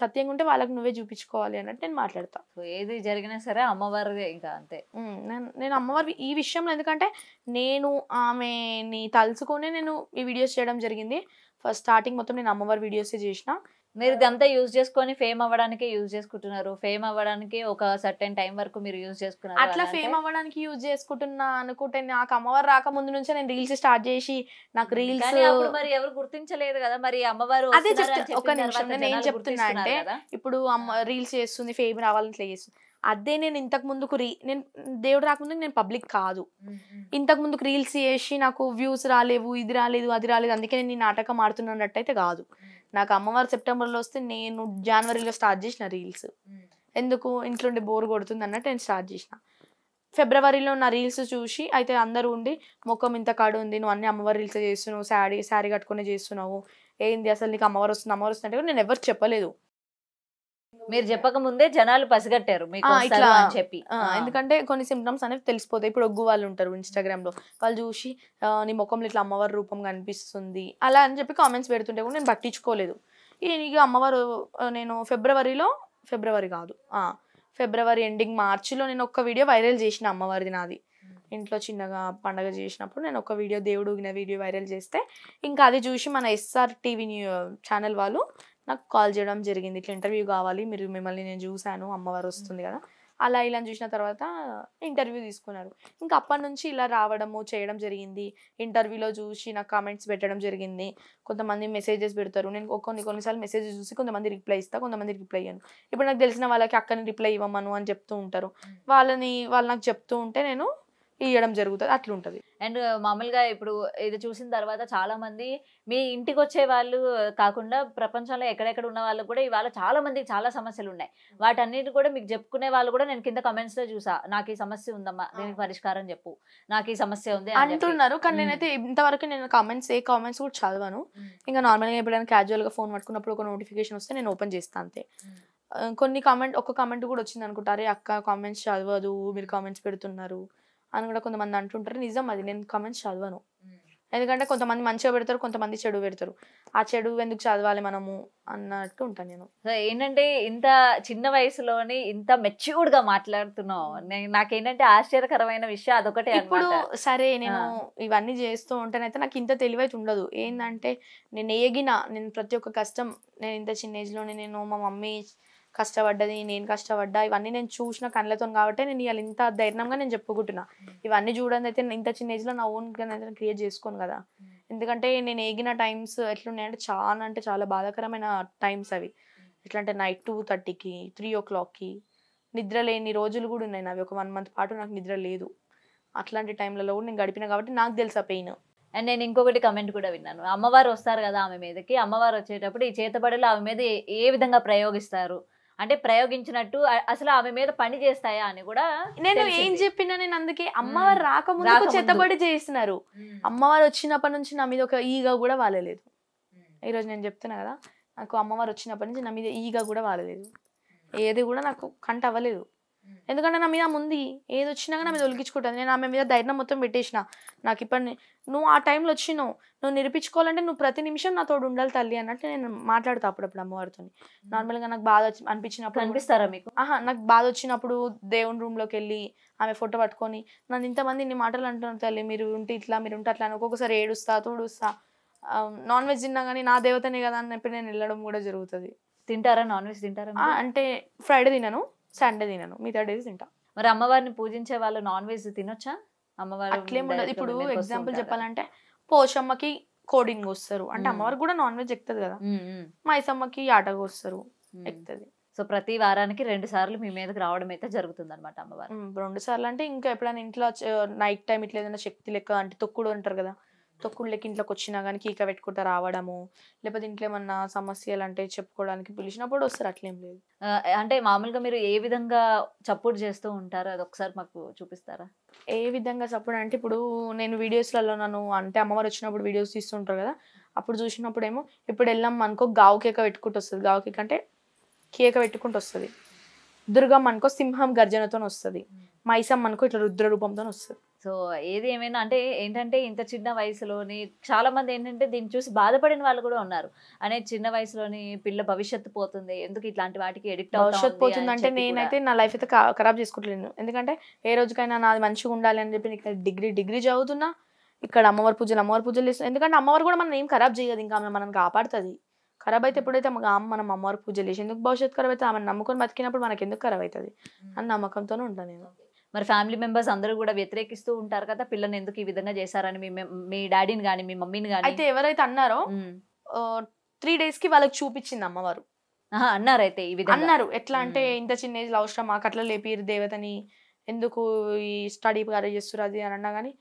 సత్యంగా ఉంటే వాళ్ళకి నువ్వే చూపించుకోవాలి అన్నట్టు నేను మాట్లాడతా. ఏది జరిగినా సరే అమ్మవారు ఇంకా అంతే. నేను అమ్మవారి ఈ విషయంలో, ఎందుకంటే నేను ఆమెని తలుచుకొని నేను ఈ వీడియోస్ చేయడం జరిగింది. ఫస్ట్ స్టార్టింగ్ మొత్తం నేను అమ్మవారి వీడియోసే చేసిన. మీరు ఇదంతా యూజ్ చేసుకొని ఫేమ్ అవ్వడానికి యూజ్ చేసుకుంటున్నారు, ఫేమ్ అవ్వడానికి ఒక సర్టెన్ టైం వరకు మీరు యూజ్ చేసుకున్నారు. అట్లా ఫేమ్ అవ్వడానికి యూజ్ చేసుకుంటున్నా అనుకుంటే నాకు అమ్మవారు రాక ముందు నుంచే నేను రీల్స్ స్టార్ట్ చేసి నాకు రీల్స్ మరి ఎవరు గుర్తించలేదు కదా, మరి అమ్మవారు అదే చెప్తా. ఒక నిమిషం, నేను ఏం చెప్తున్నా అంటే ఇప్పుడు అమ్మ రీల్స్ చేస్తుంది, ఫేమ్ రావాలని ఇట్లా చేస్తుంది. అదే నేను ఇంతకు ముందుకు నేను దేవుడు రాకముందుకు నేను పబ్లిక్ కాదు, ఇంతకు ముందుకు రీల్స్ చేసి నాకు వ్యూస్ రాలేవు, ఇది రాలేదు అది రాలేదు అందుకే నేను ఈ నాటకం ఆడుతున్నట్టయితే కాదు. నాకు అమ్మవారు సెప్టెంబర్లో వస్తే నేను జనవరిలో స్టార్ట్ చేసిన రీల్స్. ఎందుకు ఇంట్లో ఉండి బోర్ కొడుతుంది అన్నట్టు నేను స్టార్ట్ చేసిన. ఫిబ్రవరిలో నా రీల్స్ చూసి అయితే అందరూ ఉండి ముఖం ఇంత కాడు ఉంది, నువ్వు అన్ని అమ్మవారి రీల్స్ చేస్తున్నావు, శారీ కట్టుకుని చేస్తున్నావు, ఏంది అసలు నీకు అమ్మవారు వస్తుంది అమ్మవారు వస్తుంది అంటే నేను ఎవరు చెప్పలేదు. మీరు చెప్పక ముందే జనాలు పసిగట్టారు మీకు ఇట్లా అని చెప్పి. ఎందుకంటే కొన్ని సిమ్టమ్స్ అనేవి తెలిసిపోతాయి. ఇప్పుడు ఒగ్గు వాళ్ళు ఉంటారు ఇన్స్టాగ్రామ్ లో, వాళ్ళు చూసి నీ ముఖంలో ఇట్లా అమ్మవారి రూపం కనిపిస్తుంది అలా అని చెప్పి కామెంట్స్ పెడుతుంటే కూడా నేను పట్టించుకోలేదు. ఇక అమ్మవారు నేను ఫిబ్రవరి ఎండింగ్ మార్చిలో నేను ఒక్క వీడియో వైరల్ చేసిన అమ్మవారిది నాది. ఇంట్లో చిన్నగా పండగ చేసినప్పుడు నేను ఒక వీడియో దేవుడు ఊగిన వీడియో వైరల్ చేస్తే ఇంకా అది చూసి మన SR టీవీ ఛానల్ వాళ్ళు నాకు కాల్ చేయడం జరిగింది, ఇట్లా ఇంటర్వ్యూ కావాలి, మిమ్మల్ని నేను చూశాను అమ్మవారు వస్తుంది కదా అలా ఇలా చూసిన తర్వాత ఇంటర్వ్యూ తీసుకున్నారు. ఇంకా అప్పటి నుంచి ఇలా రావడము చేయడం జరిగింది. ఇంటర్వ్యూలో చూసి నాకు కామెంట్స్ పెట్టడం జరిగింది. కొంతమంది మెసేజెస్ పెడతారు, నేను కొన్నిసార్లు మెసేజెస్ చూసి కొంతమంది రిప్లై ఇస్తా, కొంతమంది రిప్లై ఇయ్యను. ఇప్పుడు నాకు తెలిసిన వాళ్ళకి అక్కని రిప్లై ఇవ్వమను అని చెప్తూ ఉంటారు, వాళ్ళు నాకు చెప్తూ ఉంటే నేను ఇవ్వడం జరుగుతుంది, అట్లుంటది. అండ్ మామూలుగా ఇప్పుడు ఇది చూసిన తర్వాత చాలా మంది మీ ఇంటికి వచ్చే వాళ్ళు కాకుండా ప్రపంచంలో ఎక్కడెక్కడ ఉన్న వాళ్ళు కూడా ఇవాళ చాలా మందికి చాలా సమస్యలు ఉన్నాయి, వాటన్నిటి కూడా మీకు చెప్పుకునే వాళ్ళు కూడా నేను కింద కమెంట్స్ లో చూసా, నాకు ఈ సమస్య ఉందమ్మా దీనికి పరిష్కారం చెప్పు, నాకు ఈ సమస్య ఉంది అంటున్నారు. కానీ నేనైతే ఇంతవరకు నేను ఏ కామెంట్స్ కూడా చదవను. ఇంకా నార్మల్గా ఎప్పుడైనా క్యాజువల్ గా ఫోన్ పట్టుకున్నప్పుడు ఒక నోటిఫికేషన్ వస్తే నేను ఓపెన్ చేస్తాను అంతే. ఒక కామెంట్ కూడా వచ్చింది అనుకుంటారే అక్క కామెంట్స్ చదవదు మీరు కామెంట్స్ పెడుతున్నారు అని కూడా కొంతమంది అంటుంటారు. నిజం అది, నేను కామెంట్స్ చదవను. ఎందుకంటే కొంతమంది మంచిగా పెడతారు, కొంతమంది చెడు పెడతారు. ఆ చెడు ఎందుకు చదవాలి మనము అన్నట్టు ఉంటాను నేను. ఏంటంటే ఇంత చిన్న వయసులోని ఇంత మెచ్యూర్డ్ గా మాట్లాడుతున్నావు, నాకేంటంటే ఆశ్చర్యకరమైన విషయం అదొకటే. ఇప్పుడు సరే నేను ఇవన్నీ చేస్తూ ఉంటేనైతే నాకు ఇంత తెలివైతే ఉండదు. ఏంటంటే నేను ప్రతి ఒక్క కష్టం నేను ఇంత చిన్న ఏజ్ లోనే నేను మా మమ్మీ కష్టపడ్డది, నేను కష్టపడ్డా, ఇవన్నీ నేను చూసిన కళ్ళతో కాబట్టి నేను ఇవాళ ఇంత ధైర్యంగా నేను చెప్పుకుంటున్నా. ఇవన్నీ చూడండి అయితే ఇంత చిన్న ఏజ్లో నా ఓన్ క్రియేట్ చేసుకోను కదా. ఎందుకంటే నేను ఏగిన టైమ్స్ ఎట్లున్నాయంటే చాలా బాధాకరమైన టైమ్స్ అవి. ఎట్లా అంటే నైట్ 2:30కి 3 o'clockకి నిద్ర లేని రోజులు కూడా ఉన్నాయి నావి. ఒక 1 month పాటు నాకు నిద్ర లేదు. అట్లాంటి టైంలలో కూడా నేను గడిపిన కాబట్టి నాకు తెలుసు ఆ పెయిన్. అండ్ నేను ఇంకొకటి కమెంట్ కూడా విన్నాను, అమ్మవారు వస్తారు కదా ఆమె మీదకి, అమ్మవారు వచ్చేటప్పుడు ఈ చేతబడులు ఆమె మీద ఏ విధంగా ప్రయోగిస్తారు అంటే ప్రయోగించినట్టు అసలు ఆమె మీద పని చేస్తాయా అని కూడా నేను ఏం చెప్పినా, నేను అందుకే అమ్మవారు రాకముందు చేతబడి చేస్తున్నారు, అమ్మవారు వచ్చినప్పటి నుంచి నా మీద ఒక ఈగ కూడా వాలలేదు. ఈరోజు నేను చెప్తున్నా కదా, నాకు అమ్మవారు వచ్చినప్పటి నుంచి నా మీద ఈగ కూడా వాలలేదు, ఏది కూడా నాకు కంట అవ్వలేదు. ఎందుకంటే నా మీద ముందు ఏది వచ్చినా నా మీద ఒలిగించుకుంటుంది. నేను ఆమె మీద ధైర్యం మొత్తం పెట్టేసిన. నాకు ఇప్పుడు నువ్వు ఆ టైంలో వచ్చినావు, నువ్వు నిరూపించుకోవాలంటే నువ్వు ప్రతి నిమిషం నా తోడు ఉండాలి తల్లి అన్నట్టు నేను మాట్లాడతా అప్పుడప్పుడు అమ్మవారితో. నార్మల్గా నాకు బాధ అనిపించినప్పుడు కనిపిస్తారా మీకు? నాకు బాధ వచ్చినప్పుడు దేవుని రూమ్లోకి వెళ్ళి ఆమె ఫోటో పట్టుకొని నన్ను ఇంతమంది ఇన్ని మాటలు అంటున్నారు తల్లి, మీరు ఉంటే ఇట్లా మీరు ఉంటే అట్లా అని ఒక్కొక్కసారి ఏడుస్తా తూడుస్తా. నాన్ వెజ్ తిన్నా కానీ నా దేవతనే కదా అని చెప్పి నేను వెళ్ళడం కూడా జరుగుతుంది. తింటారా? నాన్ వెజ్ తింటారా? అంటే ఫ్రైడే తినను, సండే తినను, మిగతా డేస్ తింటా. మరి అమ్మవారిని పూజించే వాళ్ళు నాన్ వెజ్ తినొచ్చా? అమ్మవారు అట్లేం ఉండదు. ఇప్పుడు ఎగ్జాంపుల్ చెప్పాలంటే పోషమ్మకి కోడింగ్ వస్తారు అంటే అమ్మవారికి కూడా నాన్ వెజ్ ఎక్కుతుంది కదా, మైసమ్మకి ఆటగా వస్తారు ఎక్కుతుంది. సో ప్రతి వారానికి 2 సార్లు మీ మీదకి రావడం అయితే జరుగుతుంది అనమాట అమ్మవారు. 2 సార్లు అంటే ఇంకా ఎప్పుడైనా ఇంట్లో నైట్ టైం ఇట్లా ఏదైనా శక్తి లెక్క అంటే తొక్కుడు అంటారు కదా, తొక్కుడు లెక్క ఇంట్లోకి వచ్చినా కానీ కీక పెట్టుకుంటా రావడము, లేకపోతే ఇంట్లో ఏమన్నా సమస్యలు అంటే చెప్పుకోవడానికి పిలిచినప్పుడు వస్తారు. అట్లేం లేదు. అంటే మామూలుగా మీరు ఏ విధంగా సపోర్ట్ చేస్తూ ఉంటారు, అది ఒకసారి మాకు చూపిస్తారా? ఏ విధంగా సపోర్ట్ అంటే ఇప్పుడు నేను వీడియోస్లలో నన్ను అంటే అమ్మవారు వచ్చినప్పుడు వీడియోస్ తీస్తుంటారు కదా, అప్పుడు చూసినప్పుడు ఏమో ఇప్పుడు వెళ్ళాం అనుకో గావు కేక పెట్టుకుంటూ వస్తుంది. గావు కేక అంటే కేక పెట్టుకుంటూ వస్తుంది. దుర్గమ్మ అనుకో సింహం గర్జనతో వస్తుంది. మైసమ్మ అనుకో ఇట్లా రుద్ర రూపంతో వస్తుంది. సో ఏది ఏమైనా అంటే ఏంటంటే ఇంత చిన్న వయసులోని చాలా మంది ఏంటంటే దీన్ని చూసి బాధపడిన వాళ్ళు కూడా ఉన్నారు. అనే చిన్న వయసులోని పిల్ల భవిష్యత్తు పోతుంది, ఎందుకు ఇట్లాంటి వాటికి ఎడిక్ట్ భవిష్యత్తు పోతుంది అంటే నేనైతే నా లైఫ్ అయితే ఖరాబ్ చేసుకుంటలేను. ఎందుకంటే ఏ రోజుకైనా నాది మంచిగా ఉండాలి అని చెప్పి ఇక్కడ డిగ్రీ చదువుతున్నా, ఇక్కడ అమ్మవారి పూజలు చేస్తున్నా. ఎందుకంటే అమ్మవారు కూడా మనం ఏం ఖరాబ్ చేయదు, ఇంకా ఆమె మనం కాపాడుతుంది. ఖరాబ్ అయితే ఎప్పుడైతే మనం అమ్మవారి పూజలు చేసి ఎందుకు భవిష్యత్తు ఖరాబ్ అయితే ఆమెను నమ్ముకొని బతికినప్పుడు మనకి ఎందుకు ఖరాబ్ అవుతుంది అని నమ్మకంతోనే ఉంటాను నేను. మరి ఫ్యామిలీ మెంబర్స్ అందరూ కూడా వ్యతిరేకిస్తూ ఉంటారు కదా, పిల్లని ఎందుకు ఈ విధంగా చేశారని మీ డాడీని కానీ మీ మమ్మీని కానీ? అయితే ఎవరైతే అన్నారో 3 days కి వాళ్ళకి చూపించింది అమ్మవారు. అన్నారైతే ఈ విధంగా అన్నారు. ఎట్లా అంటే ఇంత చిన్న ఏజ్ లో అవసరం మాకు అట్లా లేపిరు దేవతని, ఎందుకు ఈ స్టడీ గారే చేస్తారు అది అని అన్నా కానీ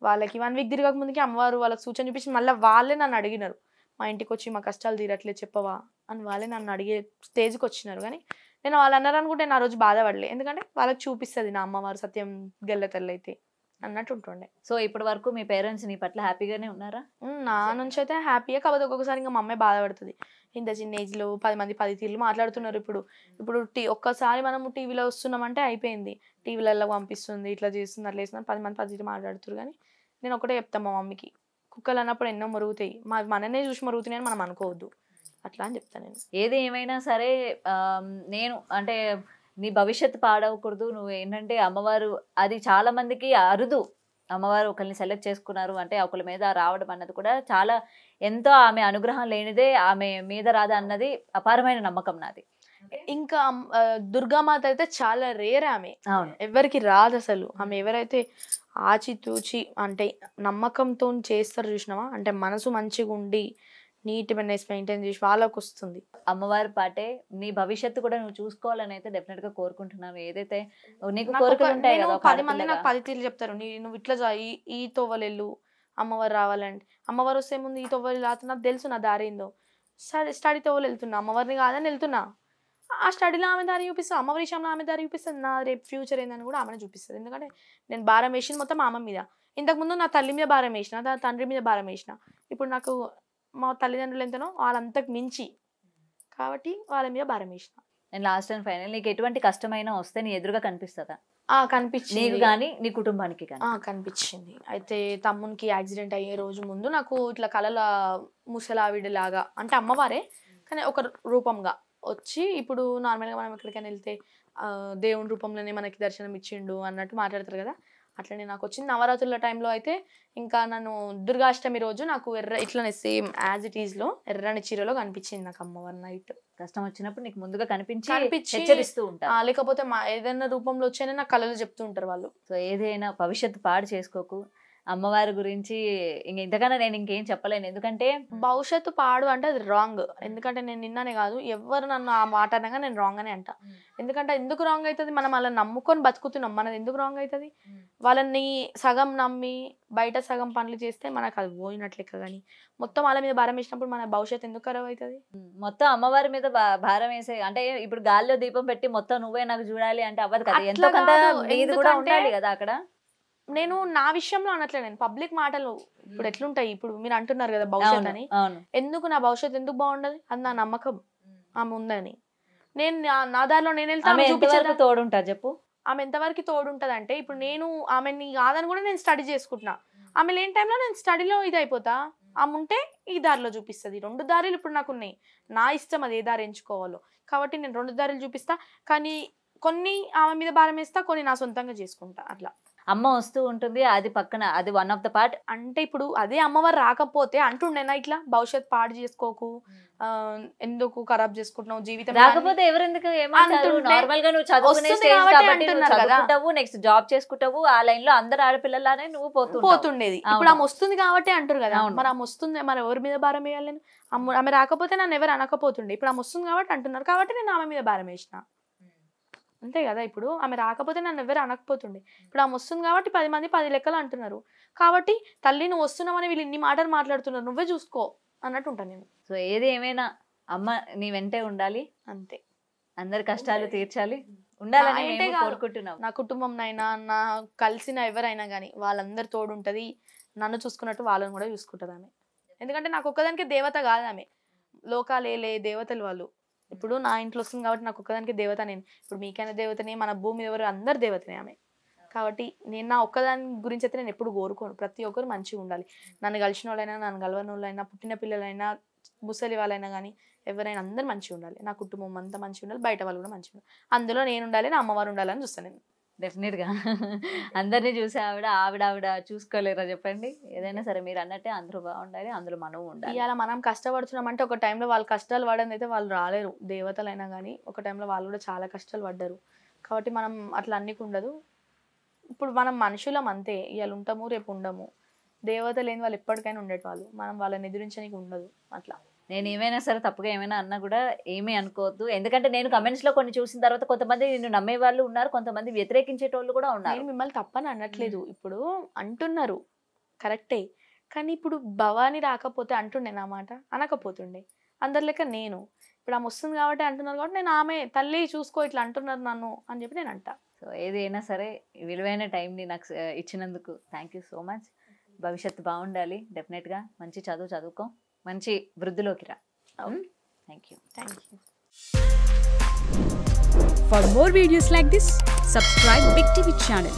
వాళ్ళకి 1 week తిరగక ముందుకి అమ్మవారు వాళ్ళకి సూచన చూపించి మళ్ళీ వాళ్ళే నన్ను అడిగినారు, మా ఇంటికి వచ్చి మా కష్టాలు తీరట్లేదు చెప్పవా అని వాళ్ళే నన్ను అడిగే స్టేజ్కి వచ్చినారు. కానీ నేను వాళ్ళు అన్నారు అనుకుంటే నా రోజు బాధపడలే, ఎందుకంటే వాళ్ళకి చూపిస్తుంది నా అమ్మవారు సత్యం గెల్ల తల్లి అయితే అన్నట్టు ఉంటుండే. సో ఇప్పటి వరకు మీ పేరెంట్స్ నీ పట్ల హ్యాపీగానే ఉన్నారా? నా నుంచి అయితే హ్యాపీగా. కాకపోతే ఒక్కొక్కసారి ఇంకా మా అమ్మాయి బాధపడుతుంది, ఇంత చిన్న ఏజ్లో 10 మంది 10 తీర్లు మాట్లాడుతున్నారు. ఇప్పుడు ఒక్కసారి మనం టీవీలో వస్తున్నామంటే అయిపోయింది, టీవీలలో పంపిస్తుంది ఇట్లా చేస్తుంది అట్లా చేస్తుంది 10 మంది 10 తీర్లు మాట్లాడుతున్నారు. కానీ నేను ఒకటే చెప్తాను మా మమ్మీకి, కుక్కలు అన్నప్పుడు ఎన్నో మరుగుతాయి, మననే చూసి మరుగుతున్నాయి అని మనం అనుకోవద్దు అట్లా అని చెప్తాను నేను. ఏది ఏమైనా సరే నేను అంటే నీ భవిష్యత్తు పాడవకూడదు, నువ్వు ఏంటంటే అమ్మవారు అది చాలా మందికి అరుదు, అమ్మవారు ఒకరిని సెలెక్ట్ చేసుకున్నారు అంటే ఒకరి మీద రావడం అన్నది కూడా చాలా ఎంతో ఆమె అనుగ్రహం లేనిదే ఆమె మీద రాదా అన్నది అపారమైన నమ్మకం నాది. ఇంకా దుర్గామాత అయితే చాలా రేర్, ఆమె అవును ఎవరికి రాదు అసలు. ఆమె ఎవరైతే ఆచితూచి అంటే నమ్మకంతో చేస్తారు చూసినావా, అంటే మనసు మంచిగా ఉండి నీట్ మెయింటైన్ చేసి వాళ్ళకి వస్తుంది. అమ్మవారి పాటే నీ భవిష్యత్తు కూడా నువ్వు చూసుకోవాలని అయితే డెఫినెట్ గా కోరుకుంటున్నాను. ఏదైతే నీకు కోరికలు ఉంటాయి కదా, 10 మంది నాకు 10 తీర్లు చెప్తారు, నువ్వు ఇట్లా ఈ తోవలెళ్ళు అమ్మవారు రావాలంటే, అమ్మవారు వస్తే ముందు ఈ తోవలు రాతున్నా తెలుసు నా దారి ఏందో, స్టడీ తోవలు వెళ్తున్నా, అమ్మవారిని కాదని వెళ్తున్నా, ఆ స్టడీలో ఆమె దారి చూపిస్తుంది, అమ్మవారి విషయంలో ఆమె దారి చూపిస్తుంది, నా రేపు ఫ్యూచర్ ఏందని కూడా ఆమెను చూపిస్తుంది. ఎందుకంటే నేను భారం వేసింది మొత్తం ఆమె మీద. ఇంతకుముందు నా తల్లి మీద భారం వేసిన, నా తండ్రి మీద భారం వేసిన, ఇప్పుడు నాకు మా తల్లిదండ్రులు ఎంతనో వాళ్ళంతకు మించి కాబట్టి వాళ్ళ మీద భారం వేసిన. నేను లాస్ట్ అండ్ ఫైనల్ నీకు ఎటువంటి కష్టమైనా వస్తే నీ ఎదురుగా కనిపిస్తుందా? కనిపించింది. నీకు కానీ నీ కుటుంబానికి కానీ? కనిపించింది. అయితే తమ్మునికి యాక్సిడెంట్ అయ్యే రోజు ముందు నాకు ఇట్లా కళల ముసలావిడిలాగా అంటే అమ్మవారే కానీ ఒక రూపంగా వచ్చి, ఇప్పుడు నార్మల్గా మనం ఎక్కడికైనా వెళ్తే దేవుని రూపంలోనే మనకి దర్శనం ఇచ్చిండు అన్నట్టు మాట్లాడతారు కదా, అట్లనే నాకు వచ్చింది. నవరాత్రుల టైంలో అయితే ఇంకా నన్ను దుర్గాష్టమి రోజు నాకు ఇట్లనే same as it is low ఎర్రని చీరలో కనిపించింది నాకు అమ్మవారి నైట్. కష్టం వచ్చినప్పుడు నీకు ముందుగా కనిపించి హెచ్చరిస్తూ ఉంటారు, లేకపోతే ఏదైనా రూపంలో వచ్చాయని నాకు కళలు చెప్తూ ఉంటారు వాళ్ళు. సో ఏదైనా భవిష్యత్తు పాడు చేసుకోకు, అమ్మవారి గురించి ఇంతకన్నా నేను ఇంకేం చెప్పలేను. ఎందుకంటే భవిష్యత్తు పాడు అంటే అది రాంగ్. ఎందుకంటే నేను నిన్ననే కాదు ఎవరు నన్ను ఆ మాట అనగా నేను రాంగ్ అనే అంట. ఎందుకంటే ఎందుకు రాంగ్ అవుతుంది, మనం వాళ్ళని నమ్ముకొని బతుకుతున్నాం, మనది ఎందుకు రాంగ్ అవుతుంది? వాళ్ళని సగం నమ్మి బయట సగం పనులు చేస్తే మనకు అది పోయినట్లెక్క. కానీ మొత్తం వాళ్ళ మీద భారం వేసినప్పుడు మన భవిష్యత్తు ఎందుకు ఖరాబ్ అవుతుంది? మొత్తం అమ్మవారి మీద భారం వేసే అంటే ఇప్పుడు గాల్లో దీపం పెట్టి మొత్తం నువ్వే నాకు చూడాలి అంటే అవ్వదు కదా, ఎంతో కొంత మీది కూడా ఉండాలి కదా అక్కడ. నేను నా విషయంలో అనట్లే, నేను పబ్లిక్ మాటలు ఇప్పుడు ఎట్లుంటాయి, ఇప్పుడు మీరు అంటున్నారు కదా భవిష్యత్ అని, ఎందుకు నా భవిష్యత్తు ఎందుకు బాగుండదు? అది నా నమ్మకం ఆమె ఉందని. నేను నా దారిలో నేను వెళ్తాను. తోడుంటారు చెప్పు, ఆమె ఎంతవరకు తోడుంటుంది అంటే ఇప్పుడు నేను ఆమెని కాదని కూడా నేను స్టడీ చేసుకుంటున్నా, ఆమె లేని టైంలో నేను స్టడీలో ఇది అయిపోతా, ఆమె ఉంటే ఈ దారిలో చూపిస్తుంది. 2 దారులు ఇప్పుడు నాకు ఉన్నాయి, నా ఇష్టం అది ఏ దారి ఎంచుకోవాలో. కాబట్టి నేను 2 దారులు చూపిస్తా, కానీ కొన్ని ఆమె మీద భారం వేస్తా, కొన్ని నా సొంతంగా చేసుకుంటా. అట్లా అమ్మ వస్తూ ఉంటుంది, అది పక్కన, అది వన్ ఆఫ్ ద పార్ట్. అంటే ఇప్పుడు అదే అమ్మవారు రాకపోతే అంటుండేనా ఇట్లా భవిష్యత్ పాడు చేసుకోకు, ఎందుకు ఖరాబ్ చేసుకుంటున్నావు జీవితం రాకపోతే ఎవరెందుకు ఏమంటారు? నార్మల్ గా నువ్వు చదువుకునే స్టేజ్ కాబట్టి నువ్వు చదువుకుంటావు, నెక్స్ట్ జాబ్ చేసుకుంటావు, ఆ లైన్ లో అందరు ఆడపిల్లలానే నువ్వు పోతుండేది. ఇప్పుడు ఆమె వస్తుంది కాబట్టి అంటారు కదా, మరి ఆమె వస్తుంది, మరి ఎవరి మీద భారం వేయాలి? ఆమె రాకపోతే నన్ను ఎవరు అనకపోతుండే, ఇప్పుడు ఆమె వస్తుంది కాబట్టి అంటున్నారు, కాబట్టి నేను ఆమె మీద భారం వేసిన, అంతే కదా. ఇప్పుడు ఆమె రాకపోతే నన్ను ఎవరు అనకపోతుండే, ఇప్పుడు ఆమె వస్తుంది కాబట్టి 10 మంది 10 లెక్కలు అంటున్నారు, కాబట్టి తల్లి నువ్వు వస్తున్నావని వీళ్ళు ఇన్ని మాటలు మాట్లాడుతున్నారు, నువ్వే చూసుకో అన్నట్టు ఉంటాను నేను. సో ఏది ఏమైనా అమ్మ నీ వెంటే ఉండాలి, అంతే. అందరి కష్టాలు తీర్చాలి, ఉండాలని మేము కోరుకుంటున్నాం. నా కుటుంబంనైనా నా కలిసిన ఎవరైనా కానీ వాళ్ళందరి తోడు ఉంటుంది, నన్ను చూసుకున్నట్టు వాళ్ళని కూడా చూసుకుంటుంది ఆమె. ఎందుకంటే నాకు ఒక్కదానికి దేవత కాదు ఆమె, లోకాలేలే దేవతలు వాళ్ళు. ఇప్పుడు నా ఇంట్లో వస్తుంది కాబట్టి నాకు ఒక్కదానికి దేవత నేను, ఇప్పుడు మీకైనా దేవతనే, మన భూమి ఎవరు అందరు దేవతనే ఆమె. కాబట్టి నేను నా ఒక్కదాని గురించి అయితే నేను ఎప్పుడు కోరుకోను, ప్రతి ఒక్కరు మంచిగా ఉండాలి. నన్ను కలిసిన వాళ్ళైనా, నన్ను కలవని వాళ్ళైనా, పుట్టిన పిల్లలైనా, ముసలి వాళ్ళైనా కానీ ఎవరైనా అందరు మంచిగా ఉండాలి, నా కుటుంబం అంతా మంచిగా ఉండాలి, బయట వాళ్ళు కూడా మంచిగా ఉండాలి, అందులో నేను ఉండాలి, నా అమ్మవారు ఉండాలని చూస్తాను నేను. డెఫినెట్ గా అందరినీ చూసి ఆవిడ చూసుకోలేరా చెప్పండి? ఏదైనా సరే మీరు అన్నట్టే అందరూ బాగుండాలి, అందులో మనం ఉండాలి. ఇవాళ మనం కష్టపడుతున్నామంటే ఒక టైంలో వాళ్ళు కష్టాలు పడని అయితే వాళ్ళు రాలేరు, దేవతలైనా కానీ ఒక టైంలో వాళ్ళు కూడా చాలా కష్టాలు పడ్డారు. కాబట్టి మనం అట్లా అన్నికి ఉండదు. ఇప్పుడు మనం మనుషులం అంతే, ఇవాళ ఉంటాము రేపు ఉండము, దేవత లేని వాళ్ళు ఎప్పటికైనా ఉండేవాళ్ళు, మనం వాళ్ళని ఎదిరించడానికి ఉండదు. అట్లా నేను ఏమైనా సరే తప్పుగా ఏమైనా అన్నా కూడా ఏమీ అనుకోవద్దు, ఎందుకంటే నేను కమెంట్స్ లో కొన్ని చూసిన తర్వాత కొంతమంది నిన్ను నమ్మే వాళ్ళు ఉన్నారు, కొంతమంది వ్యతిరేకించేటోళ్ళు కూడా ఉన్నారు. నేను మిమ్మల్ని తప్పని అనట్లేదు, ఇప్పుడు అంటున్నారు కరెక్టే, కానీ ఇప్పుడు భవాని రాకపోతే అంటుండే నా మాట, అనకపోతుండే. అందరి లెక్క నేను ఇప్పుడు ఆమె వస్తుంది కాబట్టి అంటున్నారు, కాబట్టి నేను ఆమె తల్లి చూసుకో ఇట్లా అంటున్నారు నన్ను అని చెప్పి నేను అంటా. సో ఏది అయినా సరే విలువైన టైంని నాకు ఇచ్చినందుకు థ్యాంక్ యూ సో మచ్. భవిష్యత్తు బాగుండాలి, డెఫినెట్గా మంచి చదువుకో, మంచి వృద్ధిలోకి రా. Thank you. For more videos like this, subscribe Big TV channel.